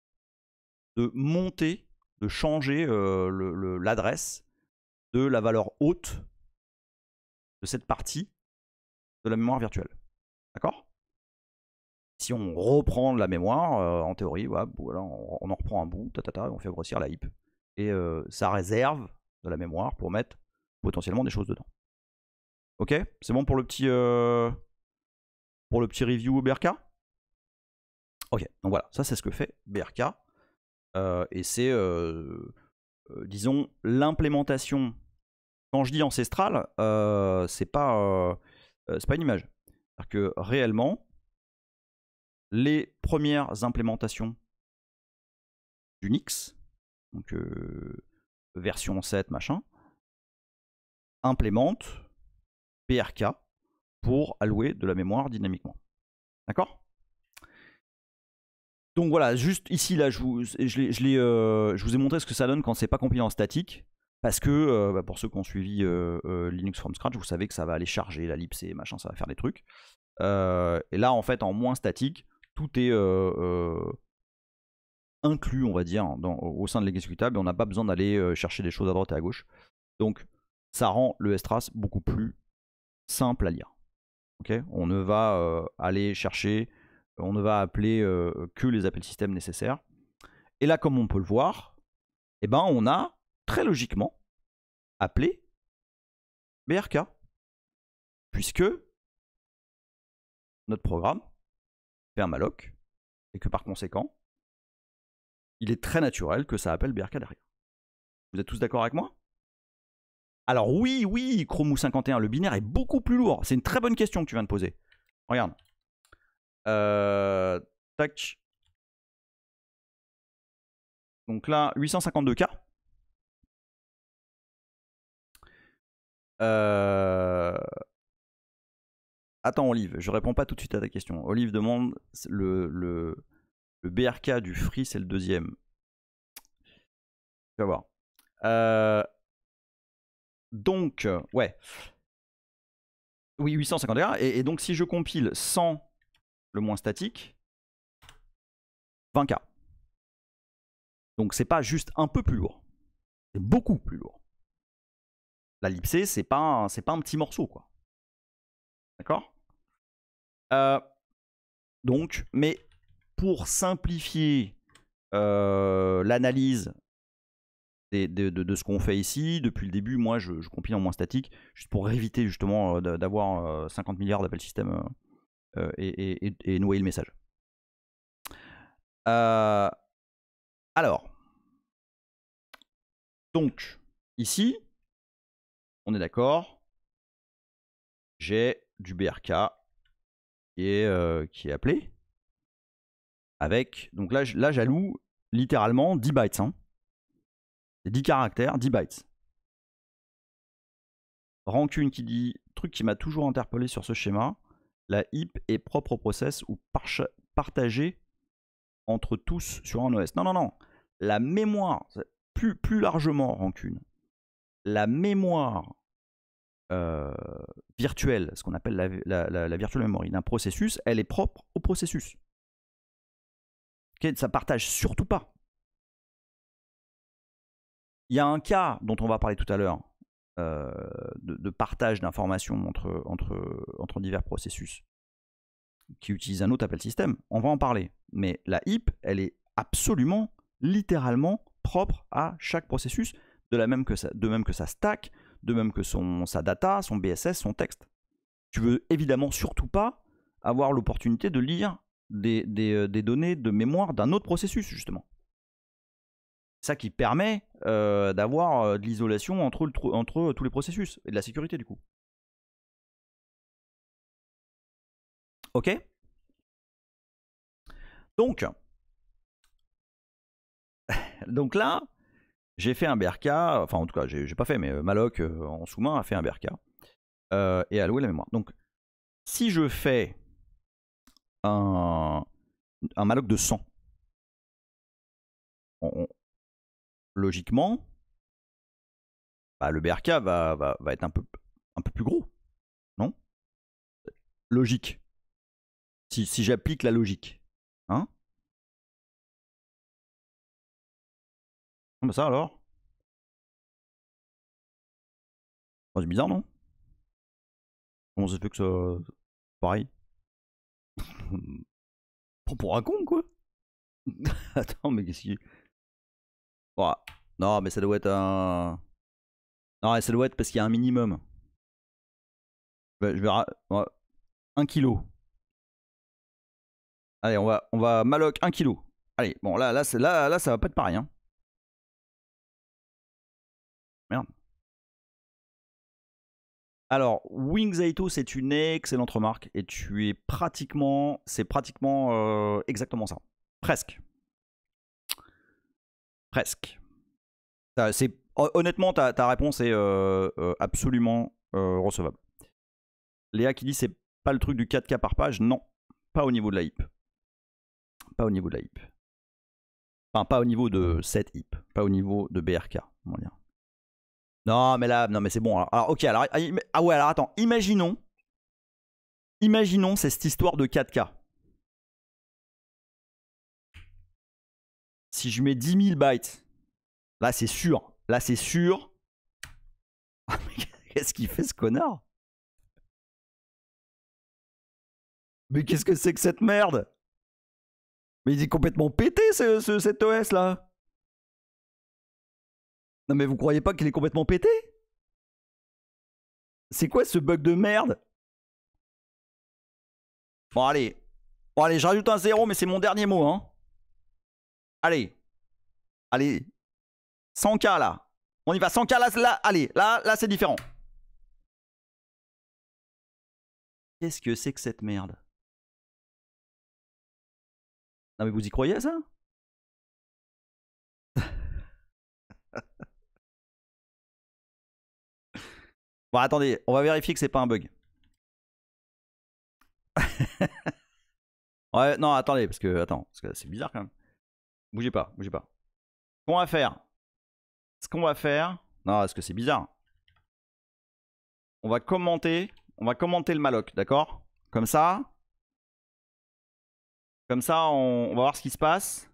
de monter, de changer l'adresse de la valeur haute de cette partie de la mémoire virtuelle. D'accord? Si on reprend de la mémoire, en théorie, voilà, on en reprend un bout, et on fait grossir la heap. Et ça réserve de la mémoire pour mettre potentiellement des choses dedans. Ok, c'est bon pour le petit review BRK. Ok, donc voilà, ça c'est ce que fait BRK. Et c'est, disons, l'implémentation. Quand je dis ancestrale, c'est pas une image. C'est-à-dire que réellement, les premières implémentations d'Unix, donc version 7, machin, implémentent BRK pour allouer de la mémoire dynamiquement. D'accord? Donc voilà, juste ici, là, je vous ai montré ce que ça donne quand c'est pas compilé en statique. Parce que, pour ceux qui ont suivi Linux from scratch, vous savez que ça va aller charger la libc, machin, ça va faire des trucs. Et là, en fait, en moins statique, tout est inclus, on va dire, au sein de l'exécutable. Et on n'a pas besoin d'aller chercher des choses à droite et à gauche. Donc, ça rend le STRAS beaucoup plus simple à lire. Okay, on ne va aller chercher, on ne va appeler que les appels système nécessaires. Et là, comme on peut le voir, eh ben, on a très logiquement appelé BRK. Puisque notre programme fait un malloc et que par conséquent, il est très naturel que ça appelle BRK derrière. Vous êtes tous d'accord avec moi? Alors oui, Chromou51, le binaire est beaucoup plus lourd. C'est une très bonne question que tu viens de poser. Regarde. Tac. Donc là, 852K. Attends, Olive, je réponds pas tout de suite à ta question. Olive demande le BRK du Free, c'est le deuxième. Tu vas voir. Donc, ouais. Oui, 851. Et donc, si je compile sans le moins statique, 20K. Donc, c'est pas juste un peu plus lourd. C'est beaucoup plus lourd. La libc, c'est pas un petit morceau, quoi. D'accord? Donc, mais pour simplifier l'analyse de ce qu'on fait ici, depuis le début, moi, je compile en moins statique, juste pour éviter justement d'avoir 50 milliards d'appels système et noyer le message. Alors, donc, ici, on est d'accord, j'ai du BRK qui est appelé avec, donc là j'alloue littéralement 10 bytes. Hein. C'est 10 caractères, 10 bytes. Rancune qui dit, truc qui m'a toujours interpellé sur ce schéma, la heap est propre au process ou partagée entre tous sur un OS. Non. La mémoire, plus largement, Rancune, la mémoire virtuelle, ce qu'on appelle la virtual memory d'un processus, elle est propre au processus. Okay, ça partage surtout pas. Il y a un cas dont on va parler tout à l'heure de partage d'informations entre divers processus qui utilisent un autre appel système. On va en parler. Mais la heap, elle est absolument, littéralement propre à chaque processus, de même que sa stack, de même que sa data, son BSS, son texte. Tu veux évidemment surtout pas avoir l'opportunité de lire des données de mémoire d'un autre processus, justement. C'est ça qui permet d'avoir de l'isolation entre tous les processus et de la sécurité, du coup. Ok? Donc là, j'ai fait un BRK, enfin en tout cas, j'ai pas fait, mais Malloc en sous-main a fait un BRK et a alloué la mémoire. Donc, si je fais un Malloc de 100, logiquement, bah, le BRK va être un peu plus gros, non? Logique. Si j'applique la logique. Hein? Bah ça alors? C'est bizarre, non? Comment ça se fait que ça pareil? Prends pour un con, quoi. Attends, mais qu'est-ce qu'il... Oh, non, mais ça doit être un... Non, ça doit être parce qu'il y a un minimum. Je vais... 1 kilo. Allez, on va Maloc 1 kilo. Allez, bon, là, ça va pas être pareil, hein. Merde. Alors, Wings Aito, c'est une excellente remarque. Et tu es pratiquement... C'est pratiquement exactement ça. Presque. Presque. Honnêtement, ta réponse est absolument recevable. Léa qui dit c'est pas le truc du 4K par page. Non, pas au niveau de la HIP. Pas au niveau de la HIP. Enfin, pas au niveau de cette HIP. Pas au niveau de BRK, on va dire. Non, mais là, non, mais c'est bon. Alors, ok, alors, ah ouais, alors attends, imaginons c'est cette histoire de 4K. Si je mets 10 000 bytes, là c'est sûr. Là c'est sûr. Qu'est-ce qu'il fait ce connard? Mais qu'est-ce que c'est que cette merde? Mais il est complètement pété cet OS là. Non mais vous croyez pas qu'il est complètement pété? C'est quoi ce bug de merde? Bon allez, je rajoute un 0 mais c'est mon dernier mot hein. Allez, 100K là. On y va, 100K là, allez, là c'est différent. Qu'est-ce que c'est que cette merde? Non mais vous y croyez à ça? Bon attendez, on va vérifier que c'est pas un bug. Ouais, non attendez, parce que c'est bizarre quand même. Bougez pas. Ce qu'on va faire. Non, parce que c'est bizarre. On va commenter le malloc, d'accord? Comme ça, on va voir ce qui se passe.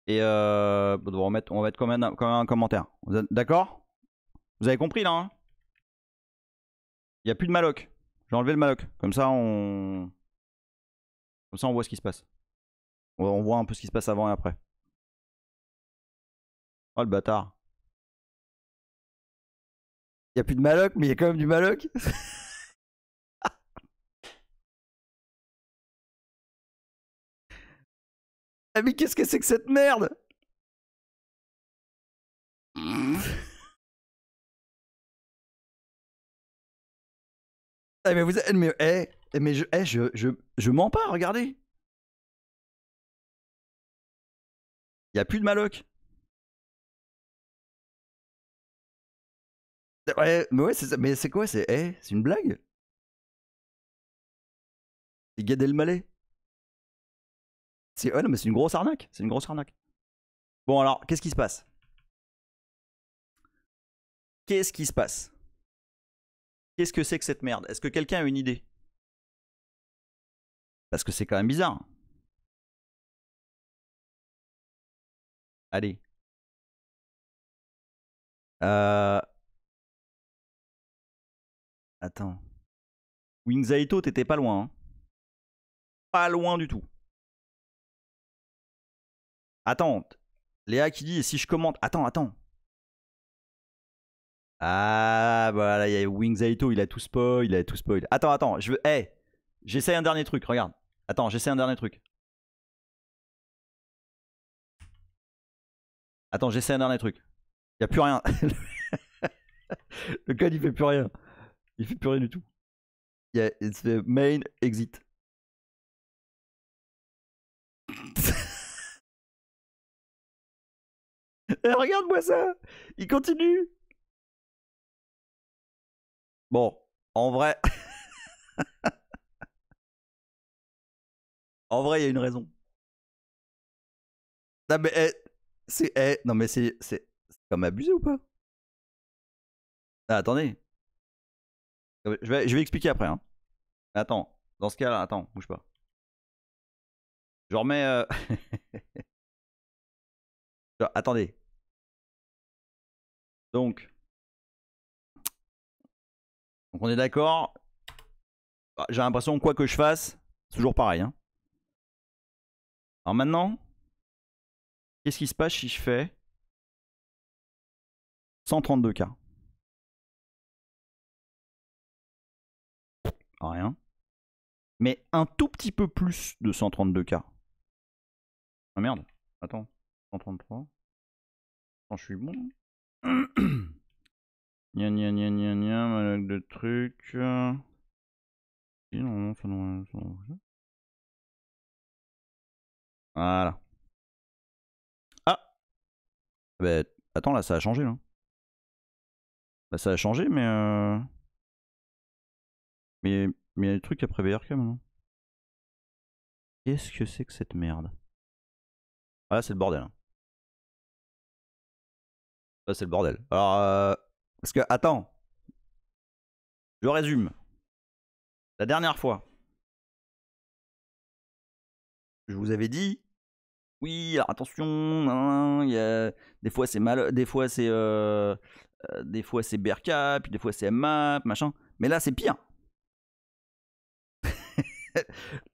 Et on va mettre quand même un commentaire. D'accord? Vous avez compris là hein? Il n'y a plus de malloc. J'ai enlevé le malloc. Comme ça, on voit ce qui se passe. On voit un peu ce qui se passe avant et après. Oh le bâtard. Il n'y a plus de malloc, mais il y a quand même du malloc. Ah mais qu'est-ce que c'est que cette merde? Ah mais vous êtes... Mais je mens pas, regardez. Il n'y a plus de malloc. Ouais, mais ouais, c'est ça. Mais c'est quoi? C'est une blague? C'est Gad Elmaleh. Ouais, non, mais c'est une grosse arnaque. Bon, alors, qu'est-ce qui se passe? Qu'est-ce que c'est que cette merde? Est-ce que quelqu'un a une idée? Parce que c'est quand même bizarre. Allez. Attends. Wings Aito, t'étais pas loin. Hein. Pas loin du tout. Attends. Léa qui dit, et si je commente... Attends. Ah, voilà, il y a Wings Aito, il a tout spoil. Attends, je veux... j'essaie un dernier truc, regarde. Attends, j'essaie un dernier truc. Il n'y a plus rien. Le code, il fait plus rien. Il fait plus rien du tout. It's the main exit. Regarde-moi ça. Il continue. Bon, en vrai... En vrai, il y a une raison. Non mais non mais c'est comme abusé ou pas? Ah, attendez. Je vais expliquer après. Hein. Attends, dans ce cas-là, attends, bouge pas. Je remets. Attendez. Donc on est d'accord. J'ai l'impression que quoi que je fasse, c'est toujours pareil. Hein. Alors maintenant, qu'est-ce qui se passe si je fais 132K? Rien. Mais un tout petit peu plus de 132K. Ah merde, attends, 133. Attends, je suis bon. Gna gna gna gna gna, malade de trucs. Voilà. Ah bah, attends, là, ça a changé, là. Là, ça a changé, mais il y a des trucs après BRK, maintenant. Qu'est-ce que c'est que cette merde? Ah, là, c'est le bordel. Hein. Là, c'est le bordel. Alors, parce que, attends. Je résume. La dernière fois, je vous avais dit, oui, alors attention, y a, des fois c'est mal, des fois c'est BRK, puis des fois c'est mmap, machin. Mais là, c'est pire.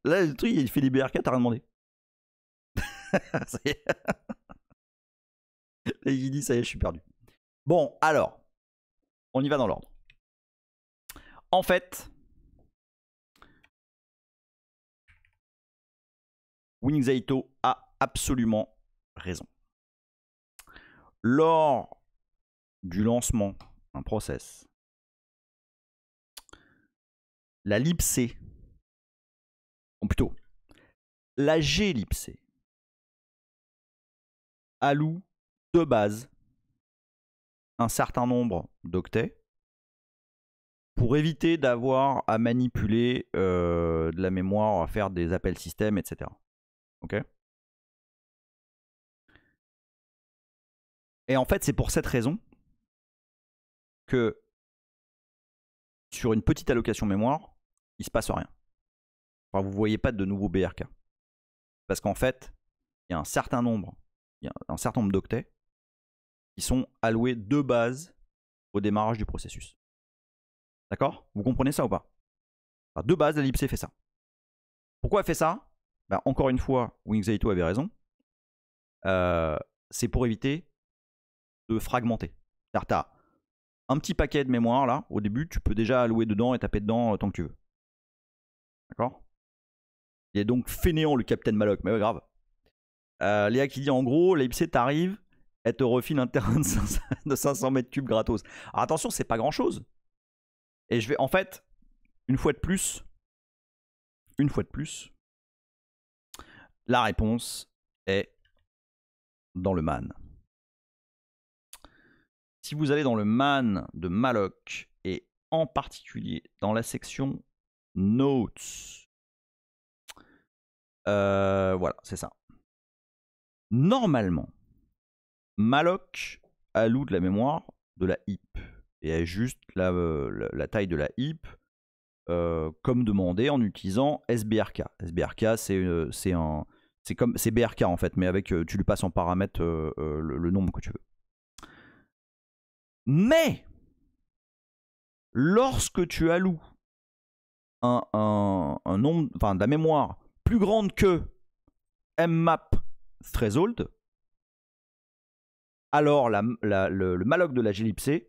Là, le truc, il fait des BRK, t'as rien demandé. Ça y est. Là, il dit, ça y est, je suis perdu. Bon, alors, on y va dans l'ordre. En fait, Winxaito a absolument raison. Lors du lancement d'un process, la libc, ou plutôt la glibc, alloue de base un certain nombre d'octets pour éviter d'avoir à manipuler de la mémoire, à faire des appels système, etc. Ok. Et en fait, c'est pour cette raison que sur une petite allocation mémoire, il ne se passe rien. Enfin, vous ne voyez pas de nouveaux BRK. Parce qu'en fait, il y a un certain nombre d'octets qui sont alloués de base au démarrage du processus. D'accord? Vous comprenez ça ou pas? Alors, de base, la libc fait ça. Pourquoi elle fait ça? Bah, encore une fois, Winxaito avait raison. C'est pour éviter de fragmenter. C'est-à-dire, tu as un petit paquet de mémoire là, au début, tu peux déjà allouer dedans et taper dedans tant que tu veux. D'accord? Il est donc fainéant le Captain Maloc, mais ouais, grave. Léa qui dit en gros, la libc t'arrive, elle te refile un terrain de 500 mètres cubes gratos. Alors attention, c'est pas grand chose. Et je vais, en fait, une fois de plus, la réponse est dans le man. Si vous allez dans le man de Malloc et en particulier dans la section Notes, voilà, c'est ça. Normalement, Malloc alloue de la mémoire de la heap et ajuste la taille de la heap comme demandé en utilisant SBRK. SBRK, c'est BRK en fait, mais avec tu lui passes en paramètre le nombre que tu veux. Mais lorsque tu alloues un nombre, enfin de la mémoire plus grande que mmap threshold, alors le malloc de la glibc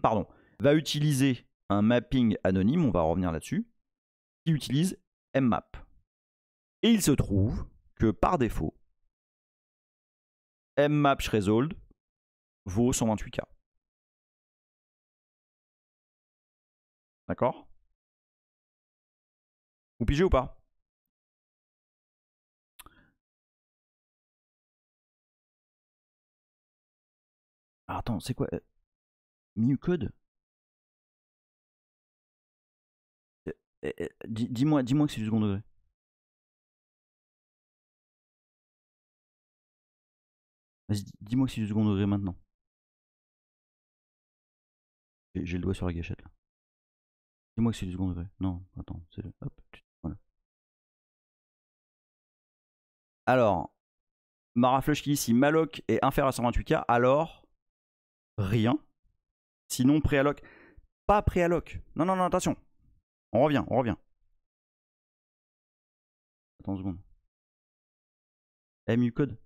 pardon, va utiliser un mapping anonyme, on va revenir là-dessus, qui utilise mmap. Et il se trouve que par défaut, mmap threshold vaut 128K. D'accord? Vous pigez ou pas? Ah, attends, c'est quoi? Miucode? Dis-moi que c'est du second degré. Vas-y, dis-moi que c'est du second degré maintenant. J'ai le doigt sur la gâchette là. Dis-moi que c'est du second degré. Non, attends, c'est le. Hop, voilà. Alors, Maraflush qui dit si Malloc est inférieur à 128K, alors rien. Sinon, préalloc. Pas préalloc. Non, non, non, attention. On revient. Attends une seconde. MUcode.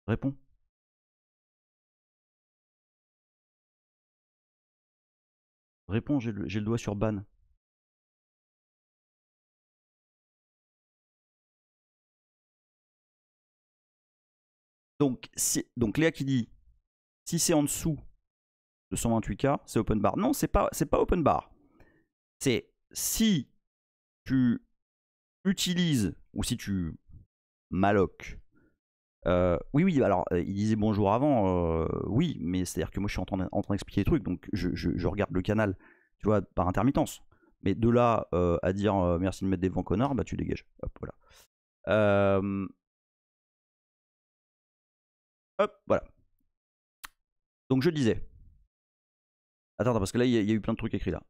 Réponds. Réponds, j'ai le doigt sur ban. Donc Léa qui dit, si c'est en dessous de 128K, c'est open bar. Non, c'est pas open bar. C'est si tu utilises ou si tu mallocs. Oui, alors il disait bonjour avant, oui, mais c'est-à-dire que moi je suis en train d'expliquer les trucs, donc je regarde le canal, tu vois, par intermittence. Mais de là à dire merci de mettre des vents connards, bah tu dégages. Hop, voilà. Hop, voilà. Donc je disais. Attends, parce que là il y a eu plein de trucs écrits là.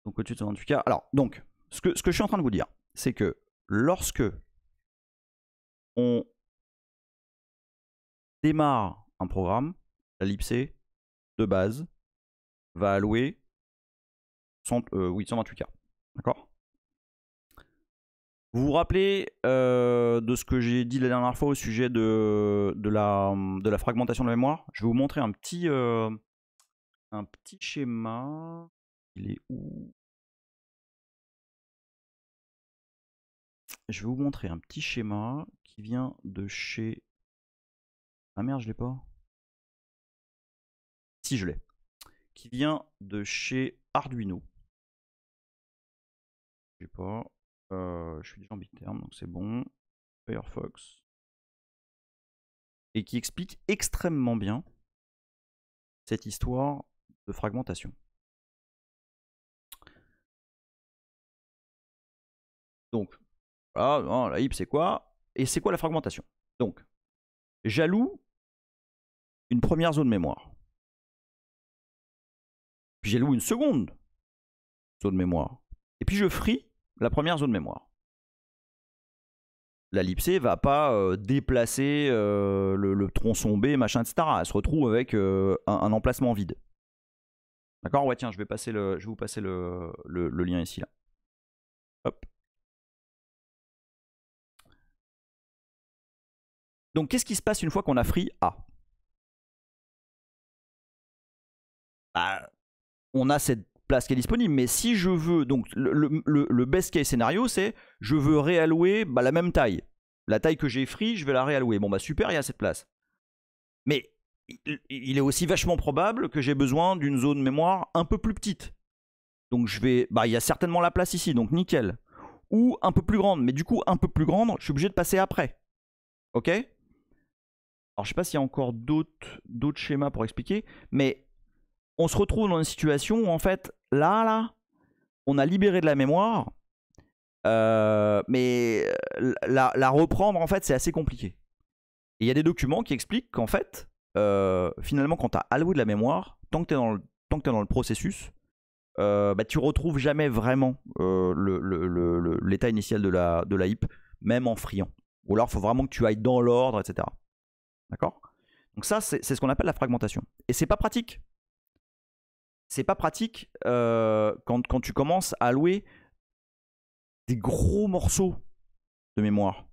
Donc au-dessus de 128K. Alors, donc, ce que je suis en train de vous dire, c'est que lorsque on démarre un programme, la libc de base va allouer 128K. D'accord? Vous vous rappelez de ce que j'ai dit la dernière fois au sujet de la fragmentation de la mémoire? Je vais vous montrer un petit schéma. Il est où? Je vais vous montrer un petit schéma qui vient de chez... Ah merde, je l'ai pas. Si, je l'ai. Qui vient de chez Arduino. Je sais pas. Je suis déjà en big term, donc c'est bon. Firefox. Et qui explique extrêmement bien cette histoire de fragmentation. Donc, voilà, la heap c'est quoi? Et c'est quoi la fragmentation? Donc, j'alloue une première zone mémoire. Puis j'alloue une seconde zone mémoire. Et puis je free la première zone mémoire. La libc va pas déplacer le tronçon B, machin, etc. Elle se retrouve avec un emplacement vide. D'accord? Ouais, tiens, je vais vous passer le lien ici, là. Hop. Donc, qu'est-ce qui se passe une fois qu'on a free A? Bah, on a cette place qui est disponible, mais si je veux, donc le best case scénario, c'est je veux réallouer la même taille. La taille que j'ai free, je vais la réallouer. Bon, bah super, il y a cette place. Mais il est aussi vachement probable que j'ai besoin d'une zone mémoire un peu plus petite. Donc je vais, il y a certainement la place ici, donc nickel. Ou un peu plus grande, mais du coup un peu plus grande, je suis obligé de passer après. Ok? Alors je sais pas s'il y a encore d'autres schémas pour expliquer, mais on se retrouve dans une situation où en fait, là, on a libéré de la mémoire, mais la reprendre en fait c'est assez compliqué. Et il y a des documents qui expliquent qu'en fait, finalement quand tu as alloué de la mémoire, tant que tu es dans le processus, tu retrouves jamais vraiment l'état initial de la heap, même en friant. Ou alors il faut vraiment que tu ailles dans l'ordre, etc. D'accord? Donc ça, c'est ce qu'on appelle la fragmentation. Et c'est pas pratique. C'est pas pratique quand tu commences à allouer des gros morceaux de mémoire.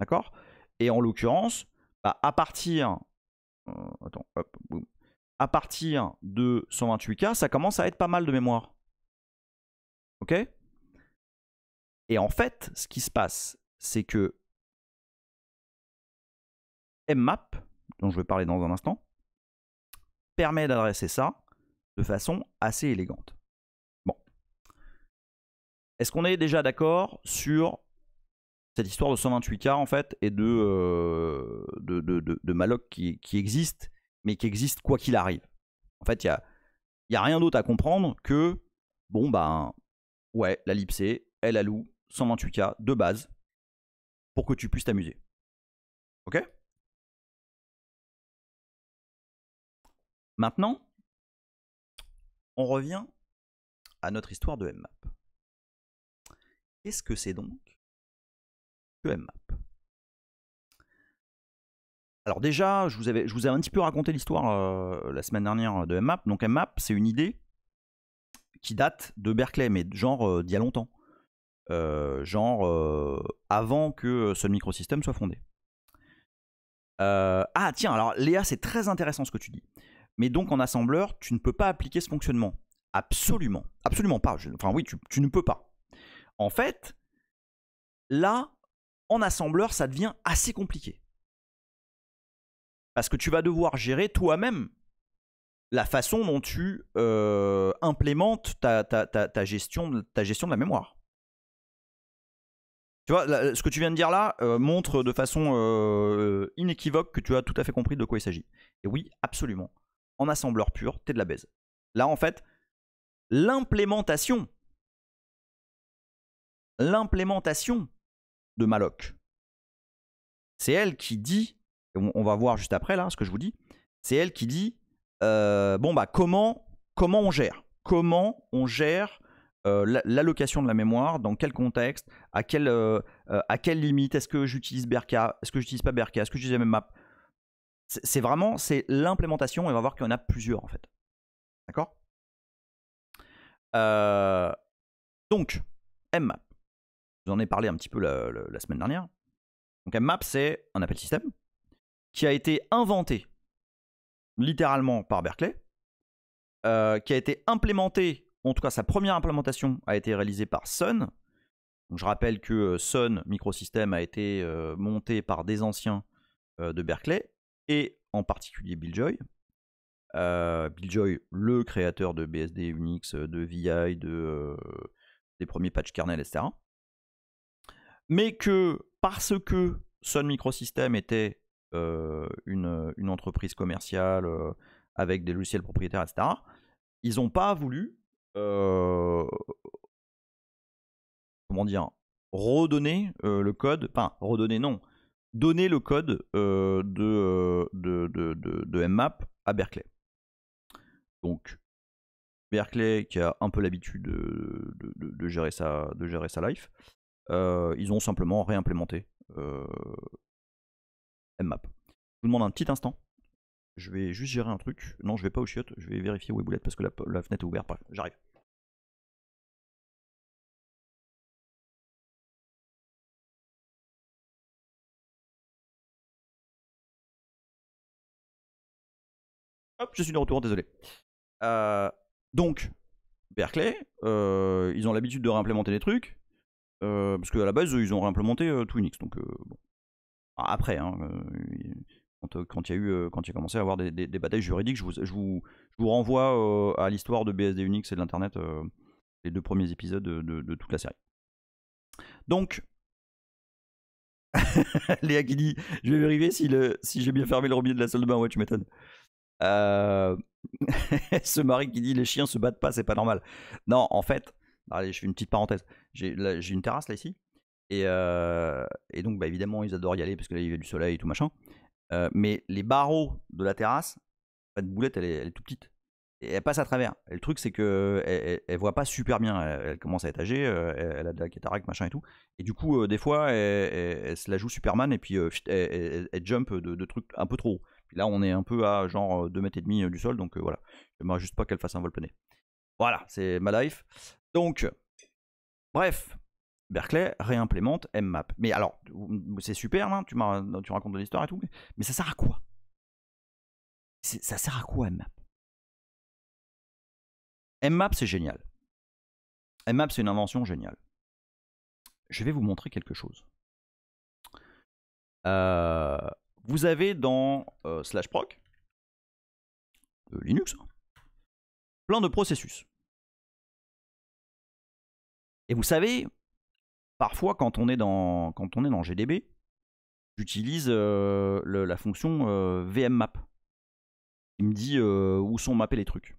D'accord? Et en l'occurrence, à partir... attends, hop, boum. À partir de 128K, ça commence à être pas mal de mémoire. Ok? Et en fait, ce qui se passe, c'est que mmap, dont je vais parler dans un instant, permet d'adresser ça de façon assez élégante. Bon. Est-ce qu'on est déjà d'accord sur cette histoire de 128K en fait et de malloc qui existe, mais qui existe quoi qu'il arrive? En fait, il n'y a rien d'autre à comprendre que, bon ouais, la libc, elle alloue 128K de base pour que tu puisses t'amuser. Ok? Maintenant, on revient à notre histoire de mmap. Qu'est-ce que c'est donc que mmap? Alors déjà, je vous avais un petit peu raconté l'histoire la semaine dernière de mmap. Donc mmap, c'est une idée qui date de Berkeley, mais genre d'il y a longtemps. avant que Sun Microsystems soit fondé. Ah tiens, alors Léa, c'est très intéressant ce que tu dis. Mais donc en assembleur, tu ne peux pas appliquer ce fonctionnement. Absolument. Absolument pas. Enfin oui, tu ne peux pas. En fait, là, en assembleur, ça devient assez compliqué. Parce que tu vas devoir gérer toi-même la façon dont tu implémentes ta gestion de la mémoire. Tu vois, ce que tu viens de dire là montre de façon inéquivoque que tu as tout à fait compris de quoi il s'agit. Et oui, absolument. En assembleur pur, t'es de la baise. Là, en fait, l'implémentation de malloc, c'est elle qui dit, on va voir juste après là ce que je vous dis, c'est elle qui dit bon bah comment on gère l'allocation de la mémoire, dans quel contexte, à quelle limite, est-ce que j'utilise Berka, est-ce que j'utilise pas Berka, est-ce que j'utilise mmap. C'est vraiment l'implémentation, et on va voir qu'il y en a plusieurs en fait. D'accord. Donc mmap, je vous en ai parlé un petit peu la semaine dernière. Donc mmap, c'est un appel système qui a été inventé littéralement par Berkeley, qui a été implémenté, en tout cas sa première implémentation a été réalisée par Sun. Donc, je rappelle que Sun Microsystems a été monté par des anciens de Berkeley, et en particulier Bill Joy. Bill Joy, le créateur de BSD, Unix, de VI, des premiers patch kernel, etc. Mais que parce que Sun Microsystems était une entreprise commerciale avec des logiciels propriétaires, etc., ils n'ont pas voulu comment dire, redonner le code, enfin redonner non, donner le code de mmap à Berkeley. Donc Berkeley, qui a un peu l'habitude de gérer sa life, ils ont simplement réimplémenté mmap. Je vous demande un petit instant. Je vais juste gérer un truc. Non, je vais pas au chiottes. Je vais vérifier où est Boulette parce que la fenêtre est ouverte. Bref, j'arrive. Hop, je suis de retour, désolé. Donc, Berkeley, ils ont l'habitude de réimplémenter des trucs. Parce qu'à la base, ils ont réimplémenté tout Unix. Donc, bon. Après, hein, quand il y a commencé à avoir des batailles juridiques, je vous renvoie à l'histoire de BSD Unix et de l'Internet, les 2 premiers épisodes de toute la série. Donc, Léa qui dit, je vais vérifier si j'ai bien fermé le robinet de la salle de bain. Ouais, tu m'étonnes. Ce mari qui dit les chiens se battent pas, c'est pas normal. Non, en fait, allez, je fais une petite parenthèse. J'ai une terrasse là ici. Et donc, bah, évidemment, ils adorent y aller parce que là, il y a du soleil et tout machin. Mais les barreaux de la terrasse, la boulette, elle est toute petite. Et elle passe à travers. Et le truc, c'est qu'elle voit pas super bien. Elle commence à être âgée, elle a de la cataracte, machin et tout. Et du coup, des fois, elle se la joue Superman et puis elle jump de trucs un peu trop haut. Puis là, on est un peu à genre 2 mètres et demi du sol, donc voilà. J'aimerais juste pas qu'elle fasse un vol plané. Voilà, c'est ma life. Donc, bref, Berkeley réimplémente mmap. Mais alors, c'est super, hein, tu racontes de l'histoire et tout, mais ça sert à quoi? Ça sert à quoi mmap? Mmap, c'est génial. Mmap, c'est une invention géniale. Je vais vous montrer quelque chose. Vous avez dans /proc de Linux plein de processus. Et vous savez, parfois quand on est dans GDB, j'utilise la fonction vmmap. Il me dit où sont mappés les trucs.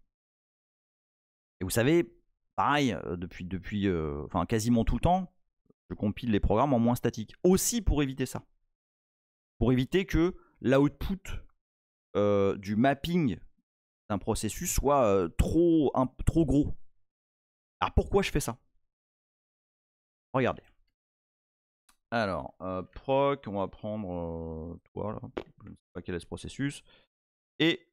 Et vous savez, pareil, depuis quasiment tout le temps, je compile les programmes en moins statique. Aussi pour éviter ça. Pour éviter que l'output du mapping d'un processus soit trop gros. Alors pourquoi je fais ça? Regardez. Alors, proc, on va prendre toi là, je ne sais pas quel est ce processus. Et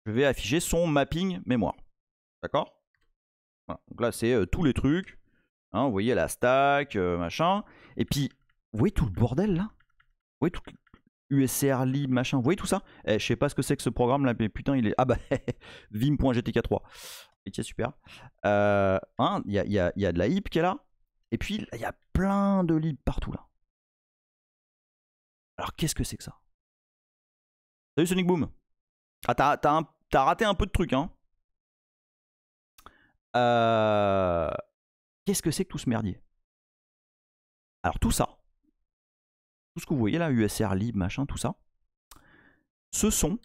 je vais afficher son mapping mémoire. D'accord? Voilà. Donc là, c'est tous les trucs. Hein, vous voyez la stack, machin. Et puis, vous voyez tout le bordel là? Vous voyez tout USR lib, machin. Vous voyez tout ça? Je sais pas ce que c'est que ce programme là, mais putain, il est. Ah bah, vim.gtk3. Et tiens, super. Hein, y a de la hip qui est là. Et puis, il y a plein de libs partout là. Alors, qu'est-ce que c'est que ça? Salut Sonic Boom. Ah, t'as raté un peu de trucs, hein. Qu'est-ce que c'est que tout ce merdier? Alors, tout ça, tout ce que vous voyez là, USR lib, machin, tout ça, ce sont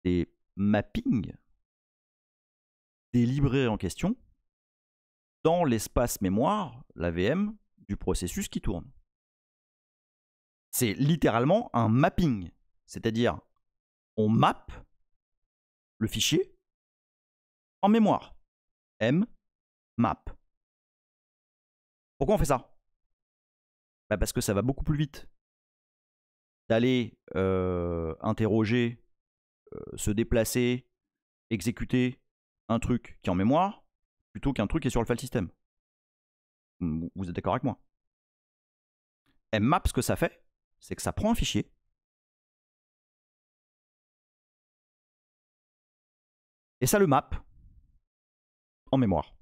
des mappings des librairies en question dans l'espace mémoire, la VM, du processus qui tourne. C'est littéralement un mapping. C'est-à-dire, on map le fichier en mémoire. Map. Pourquoi on fait ça? Bah parce que ça va beaucoup plus vite d'aller interroger, se déplacer, exécuter un truc qui est en mémoire plutôt qu'un truc qui est sur le file system. Vous êtes d'accord avec moi? Mmap, ce que ça fait, c'est que ça prend un fichier et ça le map en mémoire.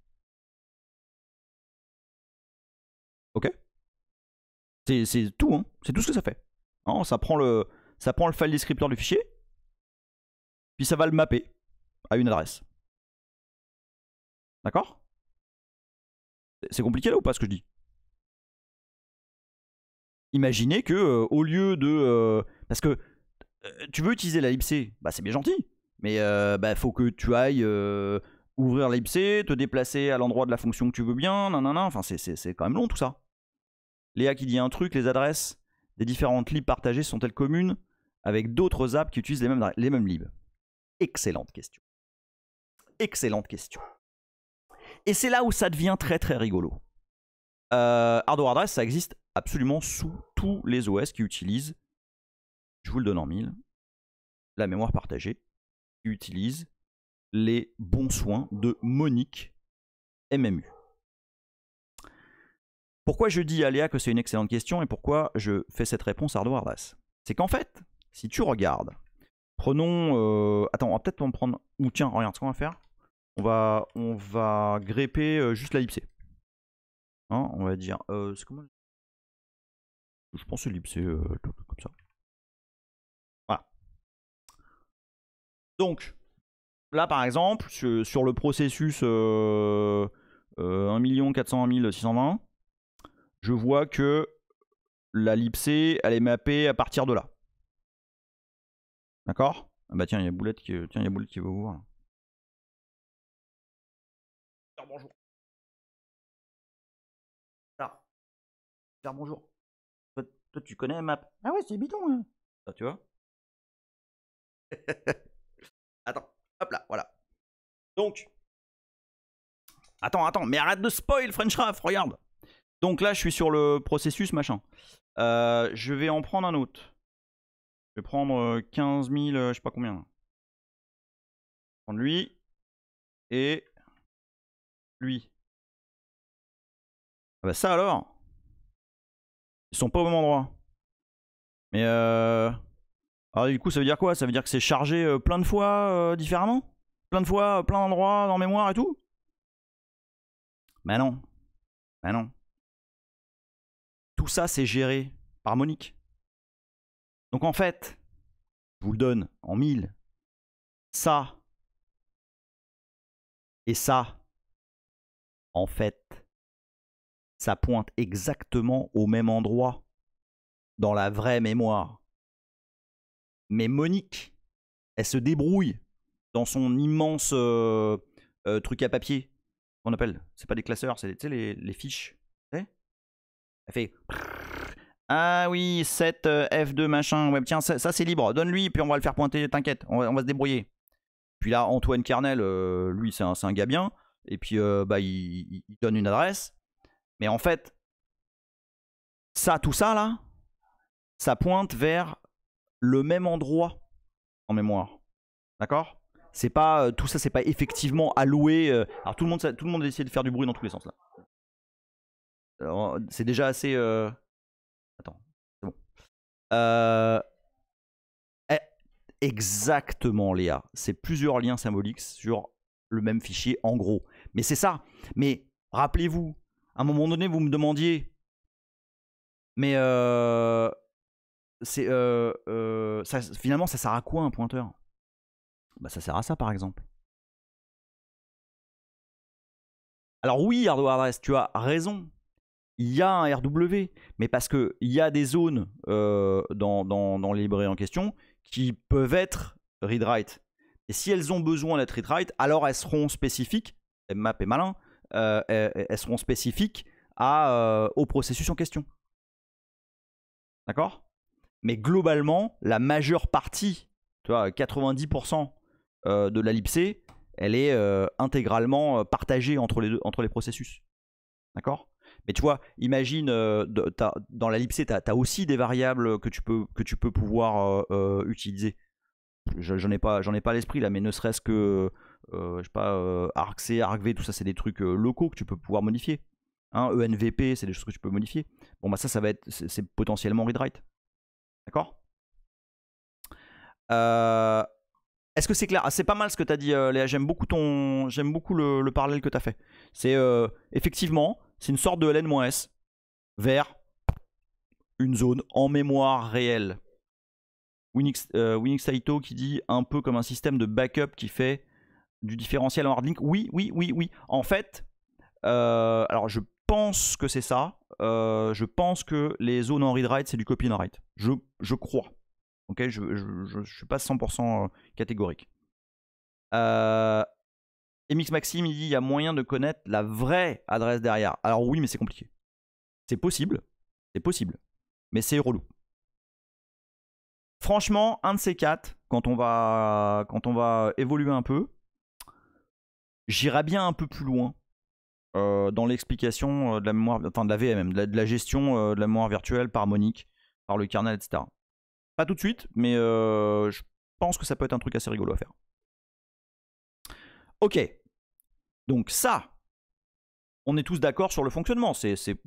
Ok? C'est tout, hein. C'est tout ce que ça fait. Hein, ça prend le file descriptor du fichier, puis ça va le mapper à une adresse. D'accord? C'est compliqué là ou pas ce que je dis? Imaginez que au lieu de... parce que tu veux utiliser la libc, bah c'est bien gentil, mais bah faut que tu ailles ouvrir la libc, te déplacer à l'endroit de la fonction que tu veux bien, nanana, enfin c'est quand même long tout ça. Léa qui dit un truc, les adresses des différentes libs partagées sont-elles communes avec d'autres apps qui utilisent les mêmes libs? Excellente question. Excellente question. Et c'est là où ça devient très très rigolo. Hardware address, ça existe absolument sous tous les OS qui utilisent, je vous le donne en mille, la mémoire partagée, qui utilise les bons soins de Monique MMU. Pourquoi je dis à Léa que c'est une excellente question et pourquoi je fais cette réponse hardware address? C'est qu'en fait, si tu regardes, prenons... attends, on va peut-être en prendre... Ou tiens, regarde ce qu'on va faire. On va grepper juste la libc. Hein, on va dire... c'est comment... Je pense que c'est libc comme ça. Voilà. Donc, là par exemple, sur le processus 1 401 620, je vois que la libc, elle est mappée à partir de là. D'accord? Ah bah tiens, il y a Boulette qui va ouvrir. Là. Bonjour. Là. Bonjour. Toi, tu connais map? Ah ouais, c'est bidon. Hein. Ça, tu vois? Attends, hop là, voilà. Donc, attends, mais arrête de spoil, Frenchcraft, regarde. Donc là, je suis sur le processus, machin. Je vais en prendre un autre. Je vais prendre 15 000, je sais pas combien. Je vais prendre lui et lui. Ah bah ça alors, ils sont pas au même endroit. Mais alors du coup, ça veut dire quoi? Ça veut dire que c'est chargé plein de fois différemment? Plein de fois, plein d'endroits dans mémoire et tout? Bah non. Bah non. Tout ça, c'est géré par Monique. Donc en fait, je vous le donne en 1000. Ça et ça, en fait, ça pointe exactement au même endroit dans la vraie mémoire. Mais Monique, elle se débrouille dans son immense truc à papier. Qu'on appelle, c'est pas des classeurs, c'est les fiches. Elle fait... Ah oui, 7 F2 machin, ouais, tiens, ça c'est libre, donne-lui, puis on va le faire pointer, t'inquiète, on va se débrouiller. Puis là, Antoine Kernel, lui, c'est un gars bien, et puis bah, il donne une adresse. Mais en fait, tout ça là, ça pointe vers le même endroit en mémoire. D'accord? C'est pas tout ça, c'est pas effectivement alloué. Alors tout le monde a essayé de faire du bruit dans tous les sens là. C'est déjà assez. Attends, c'est bon. Exactement, Léa. C'est plusieurs liens symboliques sur le même fichier, en gros. Mais c'est ça. Mais rappelez-vous, à un moment donné, vous me demandiez. Mais finalement, ça sert à quoi un pointeur? Bah, ça sert à ça, par exemple. Alors oui, hardware address, tu as raison. Il y a un RW, mais parce qu'il y a des zones dans les librairies en question qui peuvent être read-write. Et si elles ont besoin d'être read-write, alors elles seront spécifiques, mmap est malin, elles seront spécifiques au processus en question. D'accord? Mais globalement, la majeure partie, tu vois, 90% de la libc, elle est intégralement partagée entre les processus. D'accord? Mais tu vois, imagine, dans la libc, tu as aussi des variables que tu peux pouvoir utiliser. J'en ai pas à l'esprit là, mais ne serait-ce que, je sais pas, argc, argv, tout ça, c'est des trucs locaux que tu peux pouvoir modifier. Hein, envp, c'est des choses que tu peux modifier. Bon, bah ça va être, c'est potentiellement read-write. D'accord? Est-ce que c'est clair? C'est pas mal ce que tu as dit, Léa. J'aime beaucoup le parallèle que tu as fait. C'est effectivement, c'est une sorte de ln-s vers une zone en mémoire réelle. Winx Saito qui dit un peu comme un système de backup qui fait du différentiel en hardlink. Oui. En fait, alors je pense que c'est ça. Je pense que les zones en read-write, c'est du copy and write. Je crois. Ok, je suis pas 100% catégorique. MX Maxime, il dit il y a moyen de connaître la vraie adresse derrière. Alors oui, mais c'est compliqué. C'est possible, mais c'est relou. Franchement, un de ces quatre, quand on va évoluer un peu, j'irai bien un peu plus loin dans l'explication de la mémoire, enfin de la VM, de la gestion de la mémoire virtuelle par harmonique, par le kernel, etc. Pas tout de suite, mais je pense que ça peut être un truc assez rigolo à faire. Ok, donc ça, on est tous d'accord sur le fonctionnement. C'est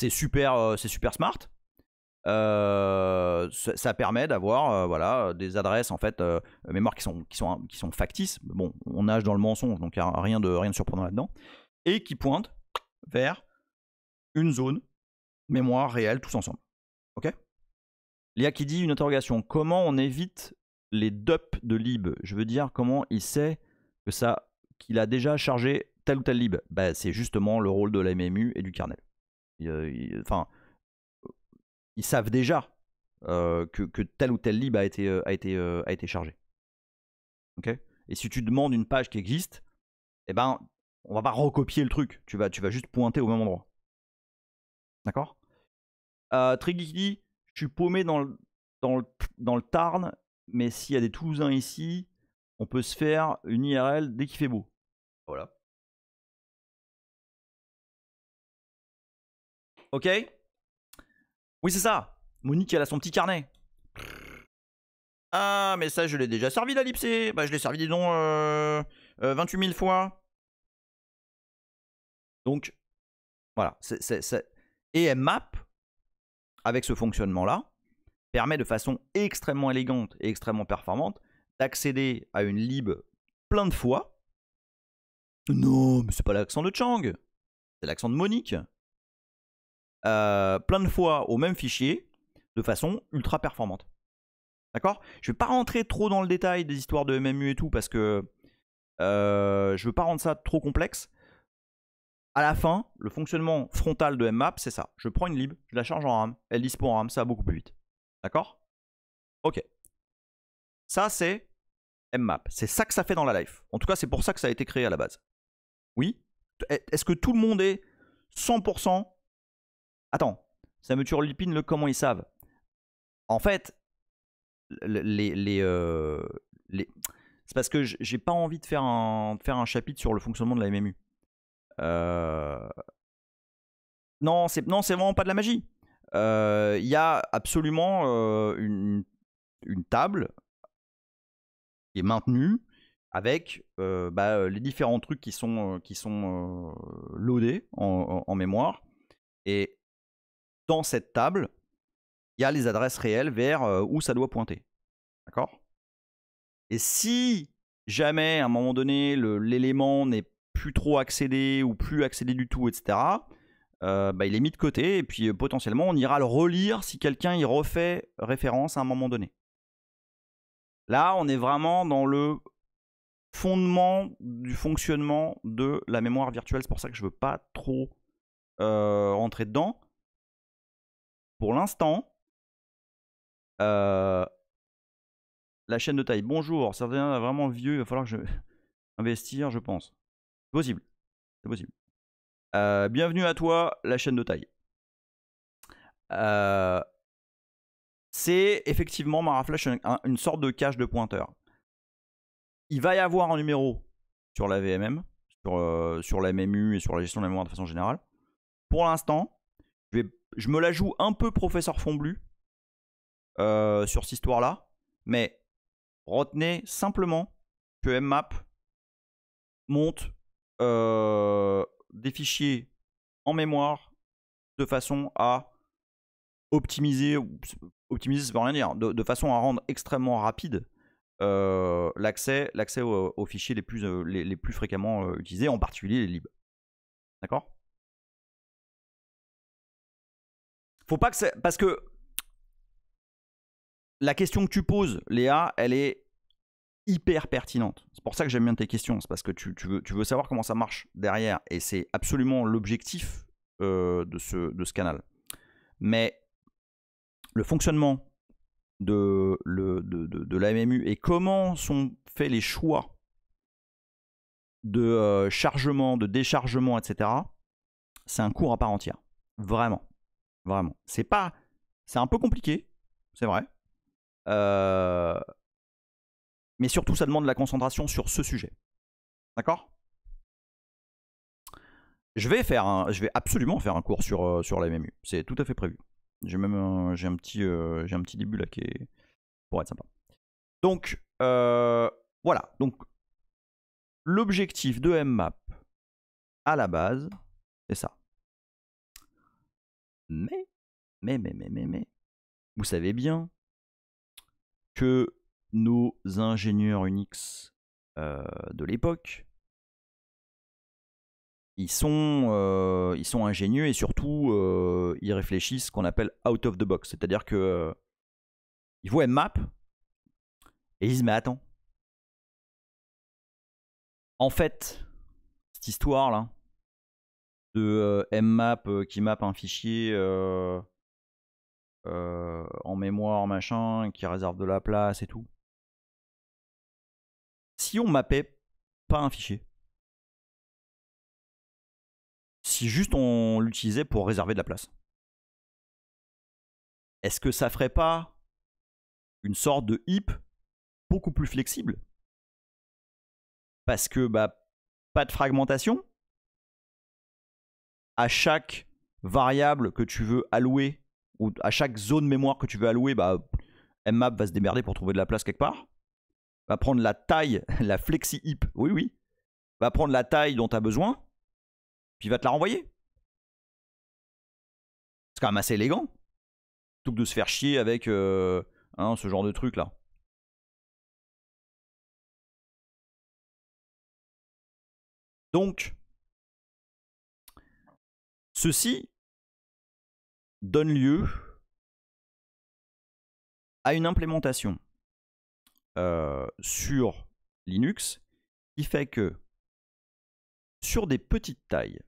super smart. Ça permet d'avoir voilà, des adresses en fait mémoire qui sont factices. Bon, on nage dans le mensonge, donc il n'y a rien de surprenant là-dedans, et qui pointent vers une zone mémoire réelle tous ensemble. Ok? Léa qui dit une interrogation. Comment on évite les dumps de lib? Je veux dire, comment il sait qu'il a déjà chargé tel ou tel lib? Bah, c'est justement le rôle de la MMU et du kernel. Enfin, ils savent déjà que tel ou tel lib a été chargé. Ok? Et si tu demandes une page qui existe, eh ben, on va pas recopier le truc. Tu vas juste pointer au même endroit. D'accord? Triggy dit je suis paumé dans le Tarn, mais s'il y a des Toulousains ici, on peut se faire une IRL dès qu'il fait beau. Voilà. Ok? Oui, c'est ça. Monique, elle a son petit carnet. Ah, mais ça, je l'ai déjà servi, la libc. Bah, je l'ai servi, disons, 28 000 fois. Donc, voilà. Et mmap, avec ce fonctionnement-là, permet de façon extrêmement élégante et extrêmement performante d'accéder à une lib plein de fois. Non, mais c'est pas l'accent de Chang, c'est l'accent de Monique. Plein de fois au même fichier de façon ultra performante. D'accord? Je vais pas rentrer trop dans le détail des histoires de MMU et tout parce que je veux pas rendre ça trop complexe. À la fin, le fonctionnement frontal de mmap, c'est ça. Je prends une lib, je la charge en RAM, elle dispo en RAM, ça va beaucoup plus vite. D'accord? Ok. Ça, c'est mmap. C'est ça que ça fait dans la life. En tout cas, c'est pour ça que ça a été créé à la base. Oui? Est-ce que tout le monde est 100%? Attends, ça me tue Lipine, comment ils savent? En fait, c'est parce que j'ai pas envie de faire un chapitre sur le fonctionnement de la MMU. Non, c'est vraiment pas de la magie. Il y a absolument une table qui est maintenue avec les différents trucs qui sont loadés en mémoire. Et dans cette table, il y a les adresses réelles vers où ça doit pointer. D'accord? Et si jamais, à un moment donné, l'élément n'est plus trop accédé ou plus accédé du tout, etc., il est mis de côté et puis potentiellement, on ira le relire si quelqu'un y refait référence à un moment donné. Là, on est vraiment dans le fondement du fonctionnement de la mémoire virtuelle. C'est pour ça que je ne veux pas trop rentrer dedans. Pour l'instant, la chaîne de taille. Bonjour, ça devient vraiment vieux. Il va falloir que je investir, je pense. C'est possible. C'est possible. Bienvenue à toi, la chaîne de taille. C'est effectivement Maraflash une sorte de cache de pointeur. Il va y avoir un numéro sur la VMM, sur la MMU et sur la gestion de la mémoire de façon générale. Pour l'instant, je me la joue un peu professeur Fontblu sur cette histoire-là, mais retenez simplement que mmap monte des fichiers en mémoire de façon à optimiser ça veut rien dire, de façon à rendre extrêmement rapide l'accès aux fichiers les plus fréquemment utilisés, en particulier les libs. D'accord? Faut pas que parce que la question que tu poses, Léa, elle est hyper pertinente. C'est pour ça que j'aime bien tes questions. C'est parce que tu veux savoir comment ça marche derrière. Et c'est absolument l'objectif de ce canal. Mais le fonctionnement de la MMU et comment sont faits les choix de chargement, de déchargement, etc., c'est un cours à part entière. Vraiment. Vraiment. C'est un peu compliqué, c'est vrai. Mais surtout, ça demande de la concentration sur ce sujet. D'accord? Je vais absolument faire un cours sur la MMU. C'est tout à fait prévu. J'ai même un petit début là qui pourrait être sympa. Donc, voilà. Donc, l'objectif de mmap à la base, c'est ça. Mais, vous savez bien que nos ingénieurs Unix de l'époque, ils sont ingénieux et surtout ils réfléchissent ce qu'on appelle out of the box. C'est-à-dire que ils voient mmap et ils disent mais attends. En fait, cette histoire là de mmap qui mappe un fichier en mémoire machin, qui réserve de la place et tout. Si on mappait pas un fichier, si juste on l'utilisait pour réserver de la place, est-ce que ça ferait pas une sorte de heap beaucoup plus flexible? Parce que pas de fragmentation. À chaque variable que tu veux allouer, ou à chaque zone mémoire que tu veux allouer, mmap va se démerder pour trouver de la place quelque part. Va prendre la taille, la flexi heap, oui, va prendre la taille dont tu as besoin, puis va te la renvoyer. C'est quand même assez élégant, plutôt que de se faire chier avec ce genre de truc là. Donc, ceci donne lieu à une implémentation sur Linux qui fait que sur des petites tailles,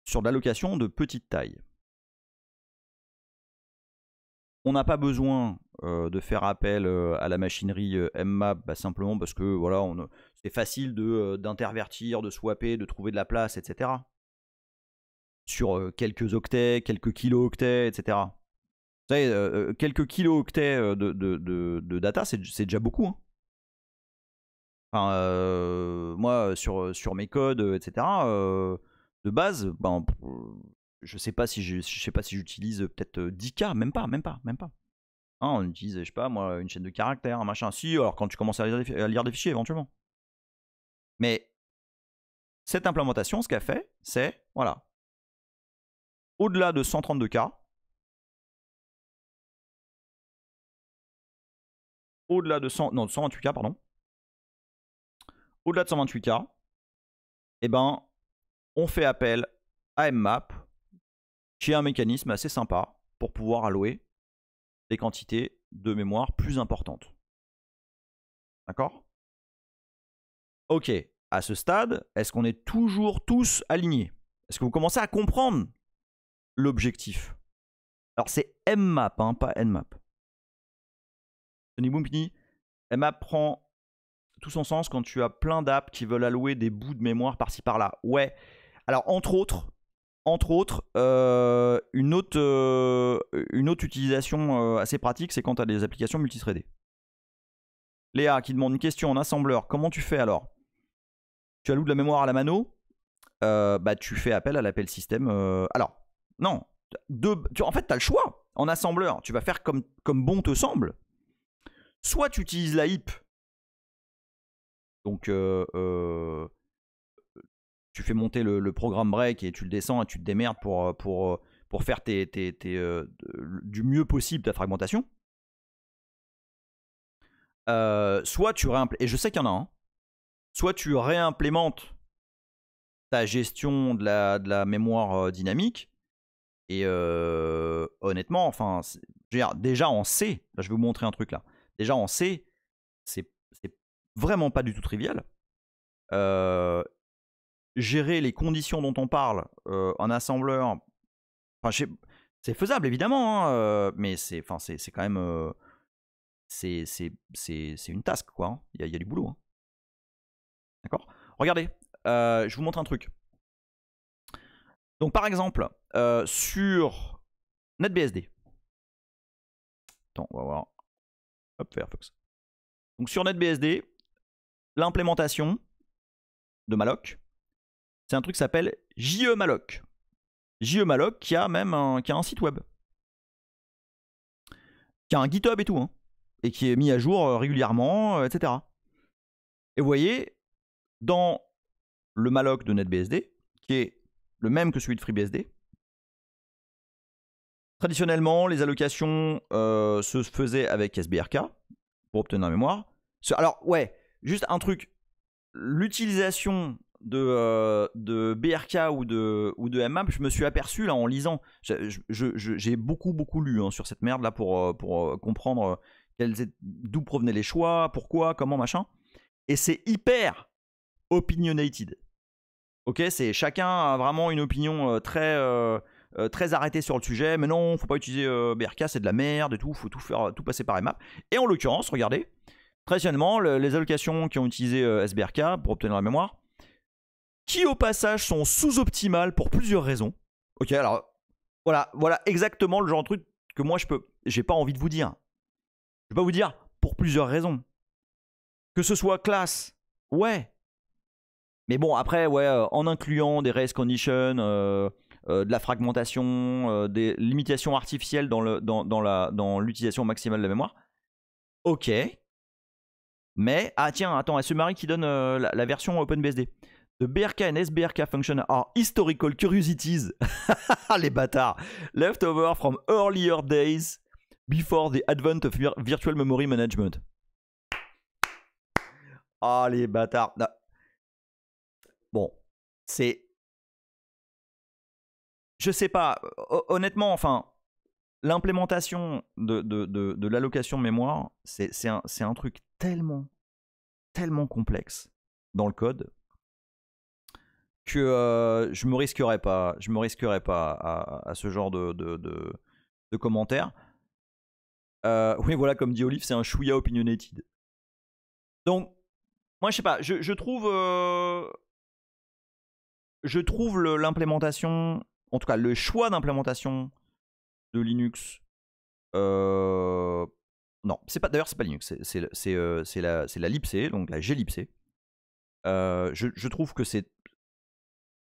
sur de l'allocation de petites tailles, on n'a pas besoin de faire appel à la machinerie mmap simplement parce que voilà, c'est facile d'intervertir, de swapper, de trouver de la place, etc. Sur quelques octets, quelques kilo-octets, etc. Vous savez, quelques kilo-octets de data, c'est déjà beaucoup. Hein. Enfin, moi, sur mes codes, etc., de base, je sais pas si j'utilise peut-être 10K, même pas. Hein, on utilise, je sais pas moi, une chaîne de caractères, un machin. Si, alors quand tu commences à lire des fichiers éventuellement. Mais cette implémentation, ce qu'elle fait, c'est, voilà, au-delà de 132K, au-delà de 128K, pardon, au-delà de 128K, eh ben, on fait appel à mmap, qui est un mécanisme assez sympa pour pouvoir allouer des quantités de mémoire plus importantes. D'accord? Ok, à ce stade, est-ce qu'on est toujours tous alignés? Est-ce que vous commencez à comprendre l'objectif? Alors c'est mmap, hein, pas nmap. Tony Boompini, mmap prend tout son sens quand tu as plein d'apps qui veulent allouer des bouts de mémoire par-ci par-là. Ouais. Alors entre autres, une autre utilisation assez pratique, c'est quand tu as des applications multithreadées. Léa qui demande une question en assembleur. Comment tu fais alors? Tu alloues de la mémoire à la mano, bah, tu fais appel à l'appel système. Alors, non. En fait, tu as le choix. En assembleur, tu vas faire comme bon te semble. Soit tu utilises la heap. Donc, tu fais monter le programme break et tu le descends et tu te démerdes pour faire du mieux possible ta fragmentation. Soit tu réimplémentes, et je sais qu'il y en a un, soit tu réimplémentes ta gestion de la mémoire dynamique, et honnêtement, enfin, déjà en C, là je vais vous montrer un truc là, déjà en C, c'est vraiment pas du tout trivial. Gérer les conditions dont on parle en assembleur, enfin, c'est faisable évidemment, hein, mais c'est quand même... c'est une task, quoi. Hein. Il y a du boulot. Hein. D'accord? Regardez, je vous montre un truc. Donc, par exemple, sur NetBSD. Attends, on va voir. Hop, Firefox. Donc, sur NetBSD, l'implémentation de malloc, c'est un truc qui s'appelle JE-malloc. JE-malloc qui a même un site web. Qui a un GitHub et tout. Hein. Et qui est mis à jour régulièrement, etc. Et vous voyez, dans le malloc de NetBSD, qui est le même que celui de FreeBSD, traditionnellement, les allocations se faisaient avec SBRK pour obtenir la mémoire. Alors, ouais, juste un truc. L'utilisation de BRK ou de mmap, je me suis aperçu là en lisant. J'ai beaucoup lu hein, sur cette merde là pour comprendre d'où provenaient les choix, pourquoi, comment, machin. Et c'est hyper opinionated. Ok, c'est chacun a vraiment une opinion très arrêtée sur le sujet. Mais non, faut pas utiliser BRK, c'est de la merde et tout. Faut tout passer par mmap. Et en l'occurrence, regardez, traditionnellement, les allocations qui ont utilisé SBRK pour obtenir la mémoire, qui au passage sont sous-optimales pour plusieurs raisons. Ok, alors voilà exactement le genre de truc que moi j'ai pas envie de vous dire. Je vais pas vous dire pour plusieurs raisons. Que ce soit classe, ouais. Mais bon, après, ouais, en incluant des race conditions, de la fragmentation, des limitations artificielles dans l'utilisation maximale de la mémoire, ok. Mais, tiens, attends, SMary qui donne la version OpenBSD. The BRK and SBRK function are historical curiosities. Les bâtards. Left over from earlier days before the advent of virtual memory management. Les bâtards. Non. Bon, c'est... Je sais pas, honnêtement, enfin, l'implémentation de l'allocation de mémoire, c'est un truc tellement complexe dans le code que je me risquerais pas à ce genre de commentaires. Oui, voilà, comme dit Olive, c'est un chouïa opinionated. Donc, moi, je sais pas, je trouve l'implémentation, en tout cas le choix d'implémentation de Linux. Non, d'ailleurs, c'est pas Linux, c'est la libc, donc la glibc. Je trouve que c'est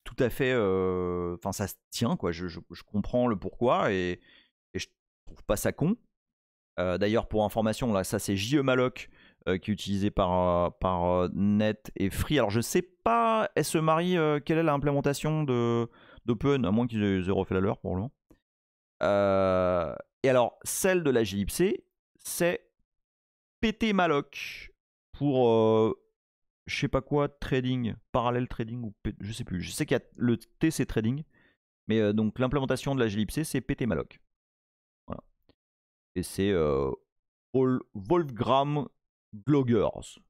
tout à fait. Enfin, ça se tient, quoi. Je comprends le pourquoi et je trouve pas ça con. D'ailleurs, pour information, là, ça c'est JE-Malloc qui est utilisé par Net et Free. Alors, je sais pas, elle se marie, quelle est l'implémentation d'Open, à moins qu'ils aient refait la leur pour le moment. Et alors, celle de la JLibC, c'est PT-Malloc pour je sais pas quoi, trading, parallèle trading ou je sais plus. Je sais qu'il y a le T c'est trading, mais donc l'implémentation de la JLibC c'est PT-Malloc. Voilà. Et c'est Wolfgram Gloggers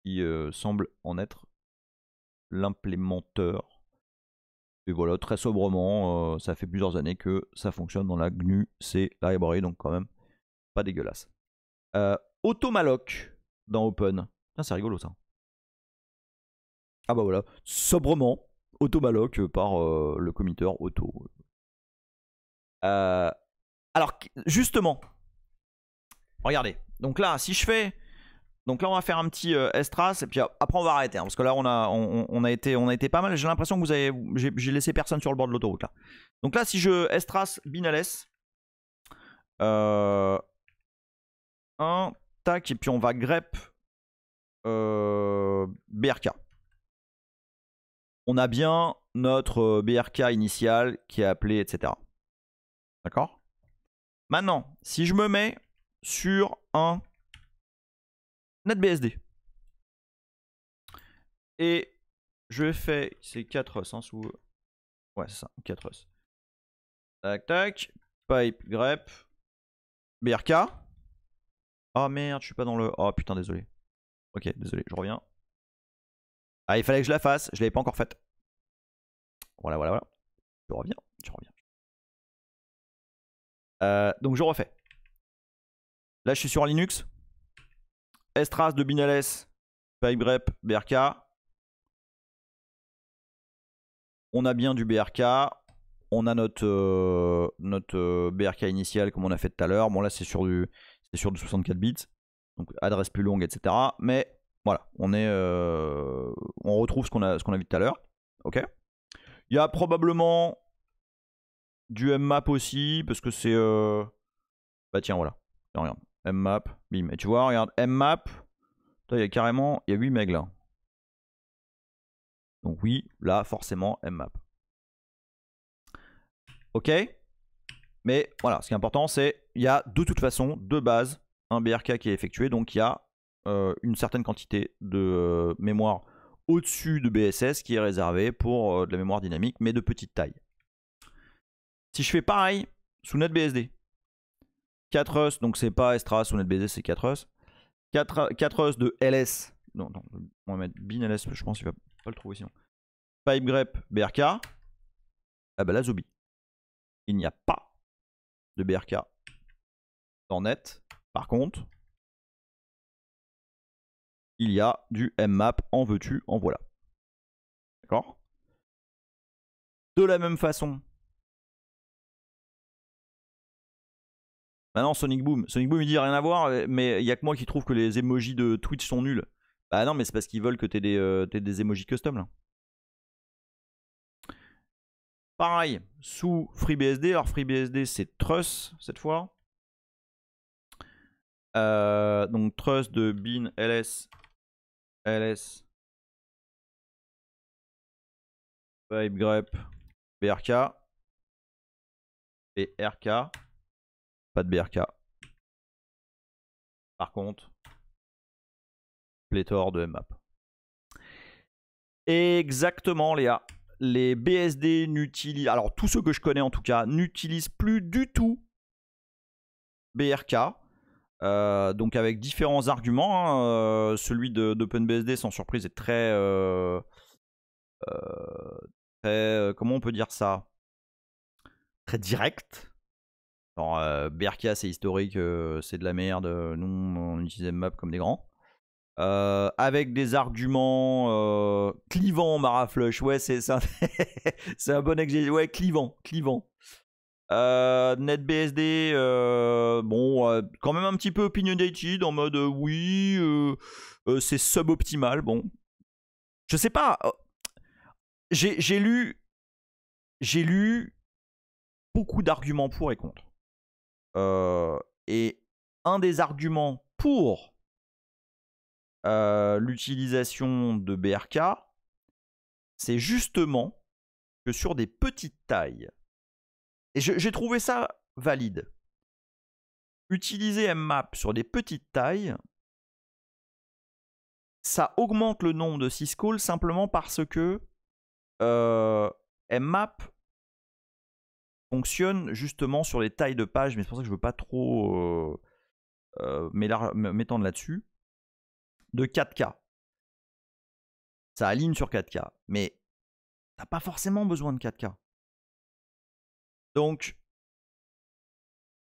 qui semble en être l'implémenteur. Et voilà, très sobrement, ça fait plusieurs années que ça fonctionne dans la GNU C library, donc quand même pas dégueulasse. Automalloc dans Open. C'est rigolo ça. Ah bah voilà, sobrement, Automalloc par le committeur auto. Alors justement, regardez. Donc là, si je fais, donc là on va faire un petit Estras et puis après on va arrêter hein, parce que là on a été pas mal. J'ai l'impression que j'ai laissé personne sur le bord de l'autoroute là. Donc là si je Estras Binales, un tac et puis on va grep BRK. On a bien notre BRK initial qui est appelé, etc. D'accord? Maintenant, si je me mets sur un NetBSD et je fais, c'est 4 Rus, hein, sous... Ouais, c'est ça, 4 Rus. Tac, tac, pipe, grep, BRK. Oh merde, je suis pas dans le... Oh putain, désolé. Ok, désolé, je reviens. Ah, il fallait que je la fasse, je l'avais pas encore faite. Voilà, voilà, voilà. Je reviens, je reviens. Donc je refais. Là, je suis sur Linux. Estras de Binales, pipegrep, BRK. On a bien du BRK. On a notre BRK initial comme on a fait tout à l'heure. Bon, là, c'est sur du 64 bits. Donc, adresse plus longue, etc. Mais voilà, on retrouve ce qu'on a vu tout à l'heure. Ok. Il y a probablement du mmap aussi, parce que c'est... Bah tiens, voilà. Regarde, mmap, bim. Et tu vois, regarde, mmap, il y a carrément... Il y a 8 megs là. Donc oui, là, forcément, mmap. Ok. Mais voilà, ce qui est important, c'est il y a de toute façon, de base, un BRK qui est effectué. Donc il y a une certaine quantité de mémoire au-dessus de BSS qui est réservée pour de la mémoire dynamique, mais de petite taille. Si je fais pareil sous NetBSD, 4 Rus, donc c'est pas Estras sous NetBSD, c'est 4 Rus. 4 Rus de LS. Non, on va mettre bin LS, je pense qu'il va pas le trouver sinon. Pipegrep BRK. Ah bah là, Zombie. Il n'y a pas de BRK dans Net. Par contre, il y a du mmap, en veux-tu, en voilà. D'accord? De la même façon. Maintenant, Sonic Boom. Sonic Boom, il dit rien à voir, mais il n'y a que moi qui trouve que les emojis de Twitch sont nuls. Bah non, mais c'est parce qu'ils veulent que tu aies des emojis custom là. Pareil, sous FreeBSD. Alors, FreeBSD, c'est Truss cette fois. Donc, Truss de bin ls pipegrep BRK et RK. Pas de BRK. Par contre, pléthore de mmap. Exactement, Léa. Les BSD n'utilisent... Alors, tous ceux que je connais en tout cas, n'utilisent plus du tout BRK. Donc avec différents arguments. Hein. Celui d'OpenBSD, sans surprise, est très... comment on peut dire ça? Très direct. Alors, BRK, c'est historique, c'est de la merde. Nous, on utilise mmap comme des grands. Avec des arguments clivants, Maraflush. Ouais, c'est un bon exemple. Ouais, clivant. NetBSD, bon, quand même un petit peu opinionated en mode oui, c'est suboptimal. Bon, je sais pas. J'ai lu beaucoup d'arguments pour et contre. Et un des arguments pour l'utilisation de BRK, c'est justement que sur des petites tailles, et j'ai trouvé ça valide, utiliser mmap sur des petites tailles, ça augmente le nombre de syscalls simplement parce que mmap fonctionne justement sur les tailles de page, mais c'est pour ça que je ne veux pas trop m'étendre là-dessus, de 4K. Ça aligne sur 4K, mais t'as pas forcément besoin de 4K. Donc,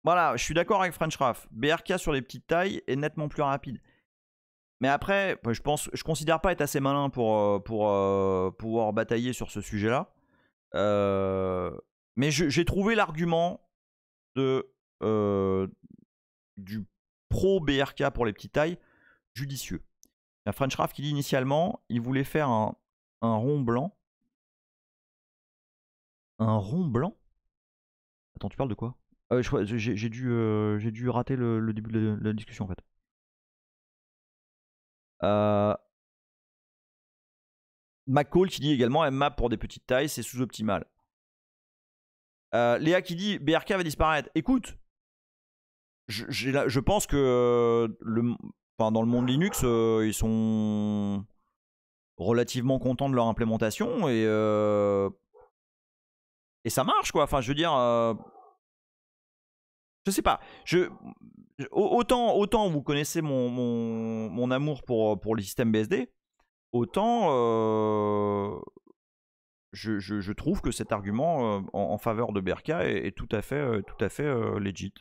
voilà, je suis d'accord avec French Raf. BRK sur les petites tailles est nettement plus rapide. Mais après, je considère pas être assez malin pour pouvoir batailler sur ce sujet-là. Mais j'ai trouvé l'argument du pro BRK pour les petites tailles judicieux. Il y a French Raf qui dit initialement, il voulait faire un rond blanc. Un rond blanc? Attends, tu parles de quoi? J'ai dû rater le début de la discussion en fait. McCall qui dit également mmap pour des petites tailles, c'est sous-optimal. Léa qui dit BRK va disparaître. Écoute, je pense que dans le monde Linux, ils sont relativement contents de leur implémentation et ça marche quoi. Enfin, je veux dire, je sais pas. Autant vous connaissez mon amour pour le système BSD, autant je trouve que cet argument en faveur de BRK est tout à fait legit.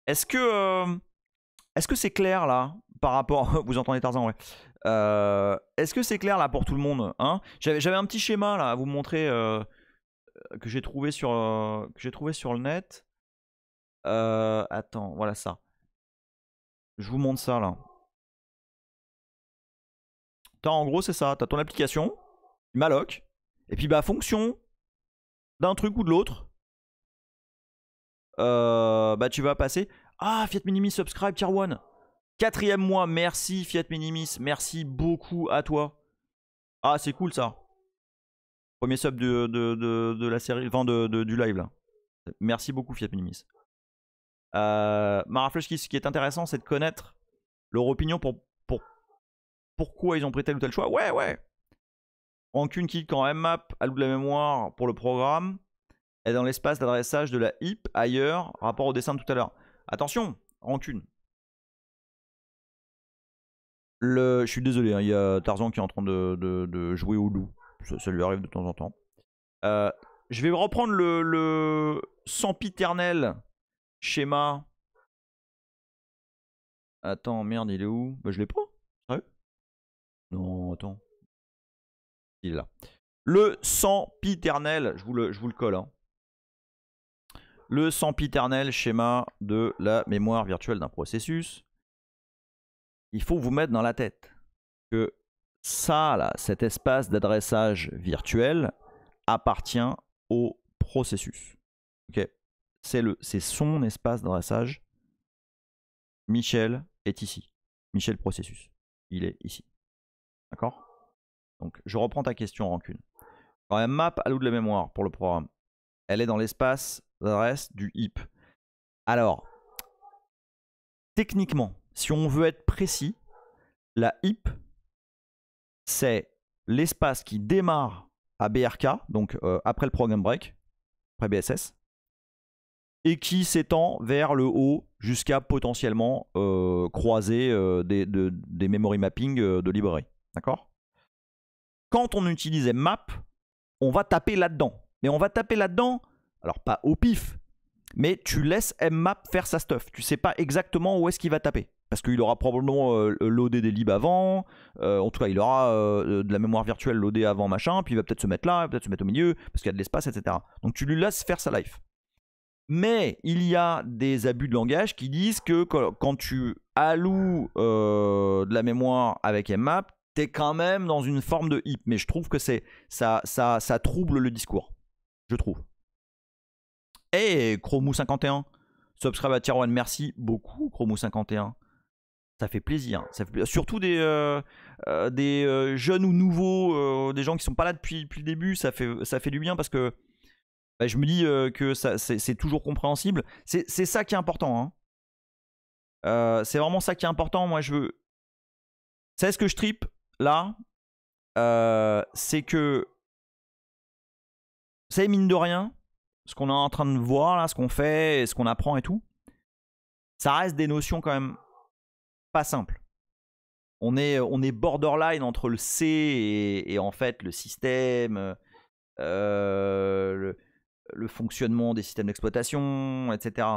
Est-ce que c'est clair là par rapport... Vous entendez Tarzan, ouais. Est-ce que c'est clair là pour tout le monde, hein? J'avais un petit schéma là à vous montrer que j'ai trouvé sur le net. Attends, voilà ça. Je vous montre ça là. En gros, c'est ça. T'as ton application, malloc, et puis bah fonction d'un truc ou de l'autre, bah tu vas passer. Ah, Fiat Minimis subscribe tier 1. 4e mois, merci Fiat Minimis, merci beaucoup à toi. Ah, c'est cool ça. Premier sub de la série, enfin du live là. Merci beaucoup Fiat Minimis. Maraflush, ce qui est intéressant, c'est de connaître leur opinion pour pourquoi ils ont pris tel ou tel choix. Ouais. Rancune qui, quand mmap alloue de la mémoire pour le programme, est dans l'espace d'adressage de la heap ailleurs, rapport au dessin de tout à l'heure. Attention, Rancune. Je suis désolé, hein, il y a Tarzan qui est en train de jouer au loup. Ça lui arrive de temps en temps. Je vais reprendre le sempiternel schéma. Attends, merde, il est où? Bah, je l'ai pas. Ouais. Non, attends. Il est là. Le sempiternel, je vous le colle. Hein. Le sempiternel schéma de la mémoire virtuelle d'un processus. Il faut vous mettre dans la tête que ça, là, cet espace d'adressage virtuel appartient au processus. Ok, c'est son espace d'adressage. Michel est ici. Michel processus. Il est ici. D'accord? Donc, je reprends ta question, Rancune. Quand mmap alloue de la mémoire pour le programme, elle est dans l'espace d'adresse du heap. Alors, techniquement, si on veut être précis, la heap, c'est l'espace qui démarre à BRK, donc après le program break, après BSS, et qui s'étend vers le haut jusqu'à potentiellement croiser des memory mapping de librairie. D'accord? Quand on utilise mmap, on va taper là-dedans. Mais on va taper là-dedans, alors pas au pif, mais tu laisses mmap faire sa stuff. Tu sais pas exactement où est-ce qu'il va taper. Parce qu'il aura probablement loadé des libs avant, en tout cas il aura de la mémoire virtuelle loadée avant machin, puis il va peut-être se mettre là, peut-être se mettre au milieu, parce qu'il y a de l'espace, etc. Donc tu lui laisses faire sa life. Mais il y a des abus de langage qui disent que quand tu alloues de la mémoire avec mmap, t'es quand même dans une forme de heap. Mais je trouve que ça trouble le discours. Je trouve. Et Chromou51, Subscribe à Tier 1, merci beaucoup, Chromo51. Ça fait plaisir. Surtout des jeunes ou nouveaux, des gens qui sont pas là depuis le début, ça fait du bien parce que bah, je me dis que c'est toujours compréhensible. C'est ça qui est important. Hein. C'est vraiment ça qui est important. Moi, je veux. Vous savez ce que je tripe là, c'est que, vous savez, mine de rien, ce qu'on est en train de voir là, ce qu'on fait, ce qu'on apprend et tout, ça reste des notions quand même pas simples. On est borderline entre le C et en fait le système, le fonctionnement des systèmes d'exploitation, etc.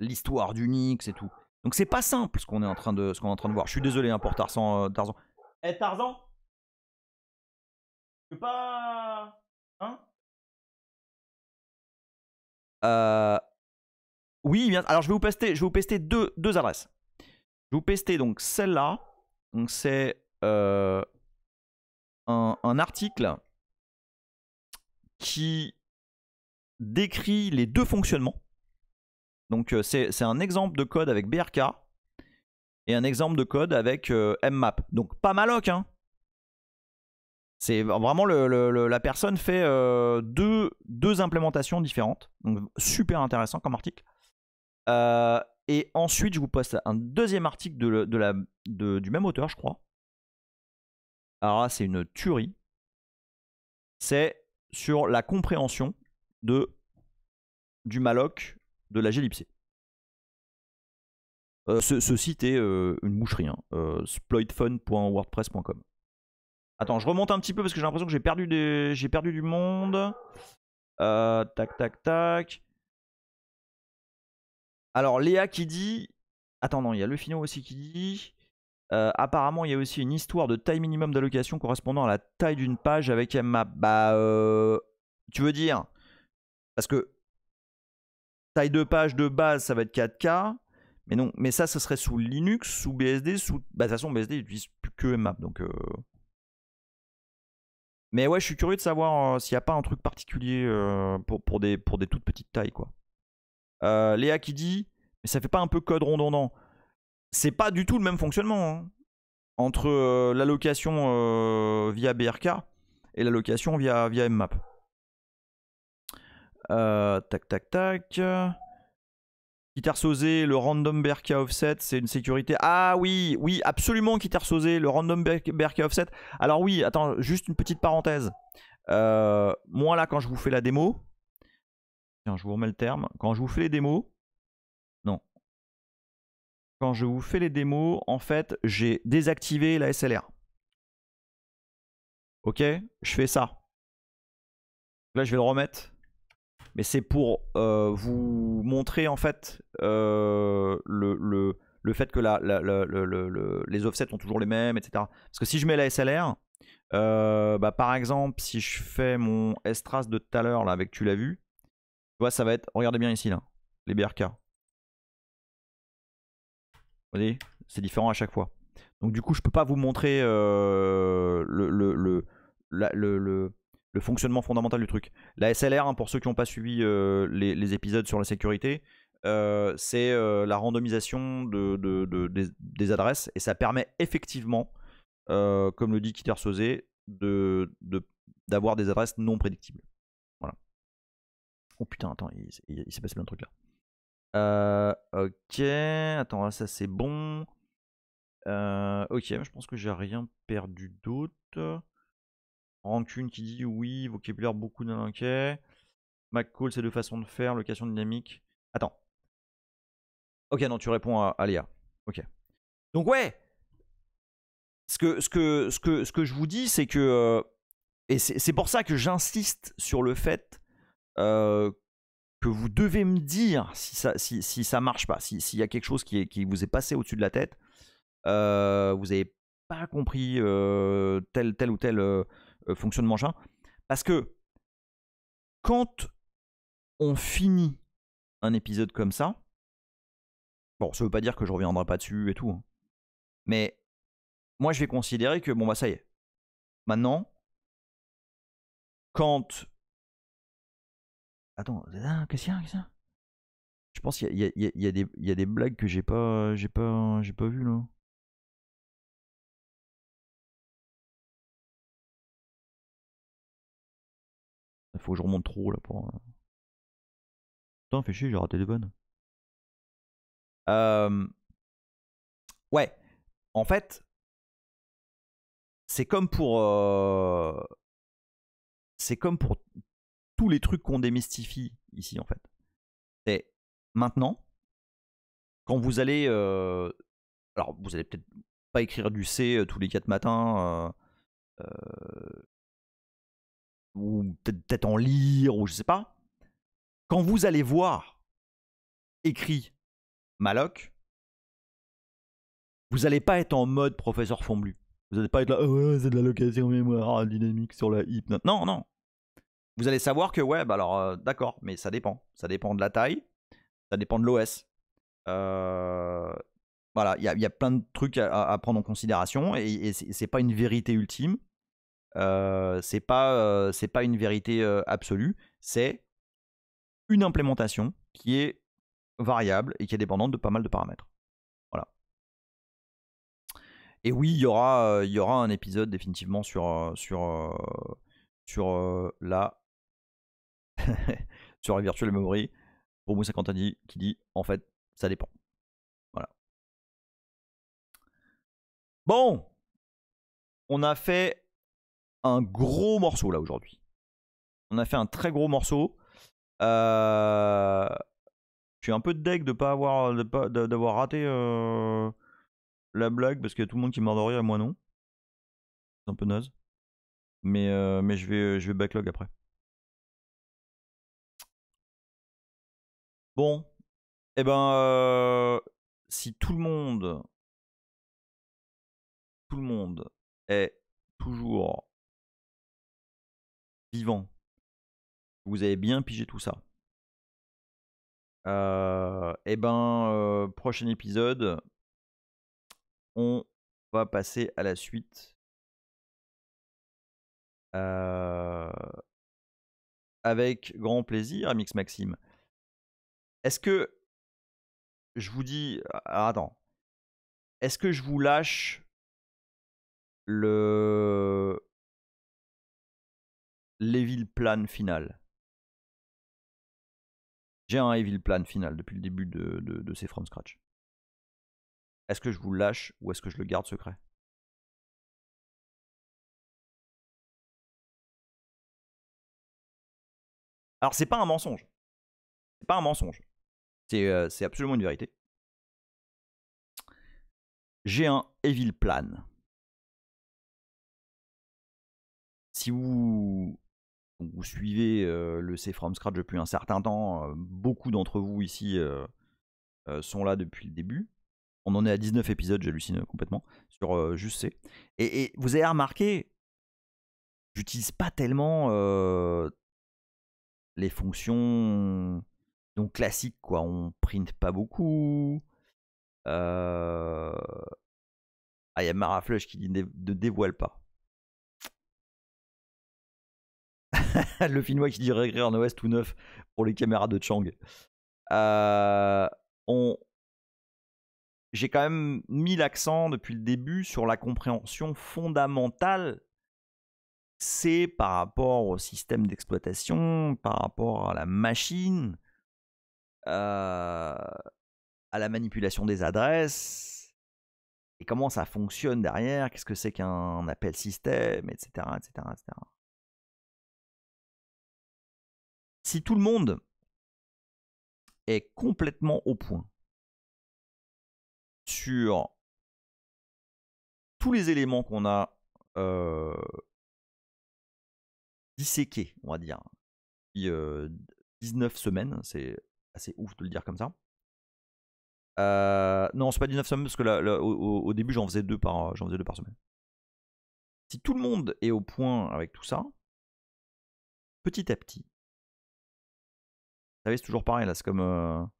L'histoire d'Unix et tout. Donc c'est pas simple ce qu'on est en train de voir. Je suis désolé hein, pour Tarzan. Eh Tarzan, tu peux pas, hein? Oui, bien. Alors je vais vous pester deux adresses. Je vais vous pester donc celle-là. Donc c'est un article qui décrit les deux fonctionnements. Donc c'est un exemple de code avec BRK et un exemple de code avec mmap. Donc pas malloc, hein. C'est vraiment la personne fait deux implémentations différentes. Donc super intéressant comme article. Et ensuite je vous poste un deuxième article du même auteur, je crois. Alors là c'est une tuerie. C'est sur la compréhension du malloc de la glibc. Ce site est une boucherie, hein. Sploitfun.wordpress.com. Attends, je remonte un petit peu parce que j'ai l'impression que j'ai perdu du monde. Tac. Alors Léa qui dit... Attends, non, il y a le Fino aussi qui dit... apparemment, il y a aussi une histoire de taille minimum d'allocation correspondant à la taille d'une page avec mmap. Bah, tu veux dire... Parce que taille de page de base, ça va être 4K. Mais non, mais ça serait sous Linux, sous BSD, sous... Bah, de toute façon, BSD, il n'utilise plus que mmap, donc... Mais ouais, je suis curieux de savoir s'il n'y a pas un truc particulier pour des toutes petites tailles, quoi. Léa qui dit, mais ça fait pas un peu code redondant? C'est pas du tout le même fonctionnement hein, entre l'allocation via BRK et l'allocation via mmap. Tac. Kitersosé, le random BRK offset, c'est une sécurité. Ah oui, absolument Kitersosé, le random BRK offset. Alors oui, attends, juste une petite parenthèse. Moi là, quand je vous fais la démo, tiens, je vous remets le terme. Quand je vous fais les démos, quand je vous fais les démos, en fait, j'ai désactivé la SLR. Ok, je fais ça. Là, je vais le remettre. Mais c'est pour vous montrer en fait le fait que les offsets ont toujours les mêmes, etc. Parce que si je mets la SLR, bah, par exemple, si je fais mon S-Trace de tout à l'heure, là, avec tu l'as vu, tu vois, ça va être, regardez bien ici, là, les BRK. Vous voyez, c'est différent à chaque fois. Donc du coup, je peux pas vous montrer le fonctionnement fondamental du truc. La SLR, hein, pour ceux qui n'ont pas suivi les épisodes sur la sécurité, c'est la randomisation des adresses et ça permet effectivement, comme le dit Kitersosé, d'avoir des adresses non prédictibles. Voilà. Oh putain, attends, il s'est passé plein de trucs là. Ok, attends, là, ça c'est bon. Ok, je pense que j'ai rien perdu d'autre. Rancune qui dit oui, vocabulaire beaucoup d'inlinquet. McCall, c'est deux façons de faire, location dynamique. Attends. Ok, non, tu réponds à Léa. Ok. Donc ouais, ce que je vous dis, c'est que... et c'est pour ça que j'insiste sur le fait que vous devez me dire si ça marche pas, s'il y a quelque chose qui vous est passé au-dessus de la tête, vous n'avez pas compris tel ou tel fonctionnement machin. Parce que quand on finit un épisode comme ça, bon, ça veut pas dire que je reviendrai pas dessus et tout, hein, mais moi je vais considérer que bon bah ça y est. Maintenant, quand... Attends, qu'est-ce qu'il y a? Je pense qu'il y a des blagues que j'ai pas vues là. Il faut que je remonte trop là pour. Putain, fais chier, j'ai raté des bonnes. Ouais, en fait, c'est comme pour tous les trucs qu'on démystifie ici en fait. C'est maintenant quand vous allez alors vous allez peut-être pas écrire du C tous les 4 matins ou peut-être en lire ou je sais pas. Quand vous allez voir écrit Malloc, vous allez pas être en mode professeur Fomblu. Vous n'allez pas être là, oh ouais, c'est de la location mémoire dynamique sur la HIP. Non, non. Vous allez savoir que, ouais, bah alors, d'accord, mais ça dépend. Ça dépend de la taille, ça dépend de l'OS. Voilà, il y a plein de trucs à prendre en considération et c'est pas une vérité ultime. C'est pas une vérité absolue. C'est une implémentation qui est variable et qui est dépendante de pas mal de paramètres. Voilà. Et oui, il y aura un épisode définitivement sur la sur la virtual memory pour Moussa Cantani qui dit en fait ça dépend. Voilà. Bon, on a fait un gros morceau là aujourd'hui. On a fait un très gros morceau. Je suis un peu deg de pas avoir d'avoir raté la blague parce qu'il y a tout le monde qui mord de rire et moi non. C'est un peu naze. Mais je vais backlog après. Bon, eh ben si tout le monde est toujours vivant, vous avez bien pigé tout ça. Eh ben prochain épisode, on va passer à la suite. Avec grand plaisir, Mix Maxime. Est-ce que je vous dis. Attends. Est-ce que je vous lâche l'Evil Plan final? J'ai un Evil Plan final depuis le début de ces From Scratch. Est-ce que je vous le lâche ou est-ce que je le garde secret? Alors, c'est pas un mensonge. C'est pas un mensonge. C'est absolument une vérité. J'ai un Evil Plan. Si vous suivez le C From Scratch depuis un certain temps, beaucoup d'entre vous ici sont là depuis le début. On en est à 19 épisodes, j'hallucine complètement, sur juste C. Et vous avez remarqué, j'utilise pas tellement les fonctions donc classiques, quoi. On print pas beaucoup. Ah, il y a Maraflush qui dit ne dévoile pas. Le Finnois qui dit réécrire un OS tout neuf pour les caméras de Chang. J'ai quand même mis l'accent depuis le début sur la compréhension fondamentale. C'est par rapport au système d'exploitation, par rapport à la machine, à la manipulation des adresses, et comment ça fonctionne derrière, qu'est-ce que c'est qu'un appel système, etc., etc., etc. Si tout le monde est complètement au point sur tous les éléments qu'on a disséqués, on va dire, depuis 19 semaines, c'est assez ouf de le dire comme ça. Non, c'est pas 19 semaines parce que là, au début j'en faisais 2 par semaine. Si tout le monde est au point avec tout ça, petit à petit, vous savez, c'est toujours pareil là, c'est comme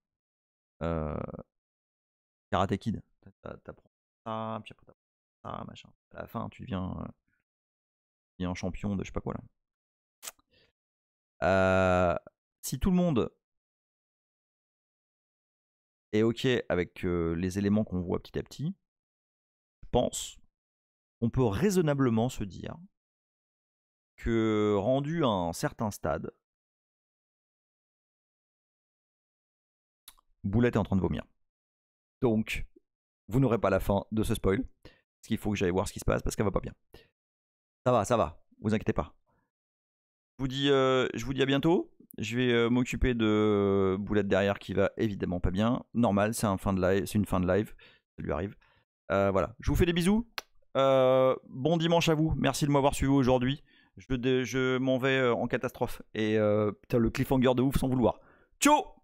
Karate Kid. T'apprends ça, puis après t'apprends ça, machin. À la fin, tu deviens un champion de je sais pas quoi là. Si tout le monde est OK avec les éléments qu'on voit petit à petit, je pense qu'on peut raisonnablement se dire que rendu à un certain stade, Boulette est en train de vomir. Donc, vous n'aurez pas la fin de ce spoil. Parce qu'il faut que j'aille voir ce qui se passe parce qu'elle va pas bien. Ça va, vous inquiétez pas. Je vous dis à bientôt. Je vais m'occuper de Boulette derrière qui va évidemment pas bien. Normal, c'est une fin de live. Ça lui arrive. Voilà, je vous fais des bisous. Bon dimanche à vous. Merci de m'avoir suivi aujourd'hui. Je m'en vais en catastrophe. Et putain, le cliffhanger de ouf sans vouloir. Ciao!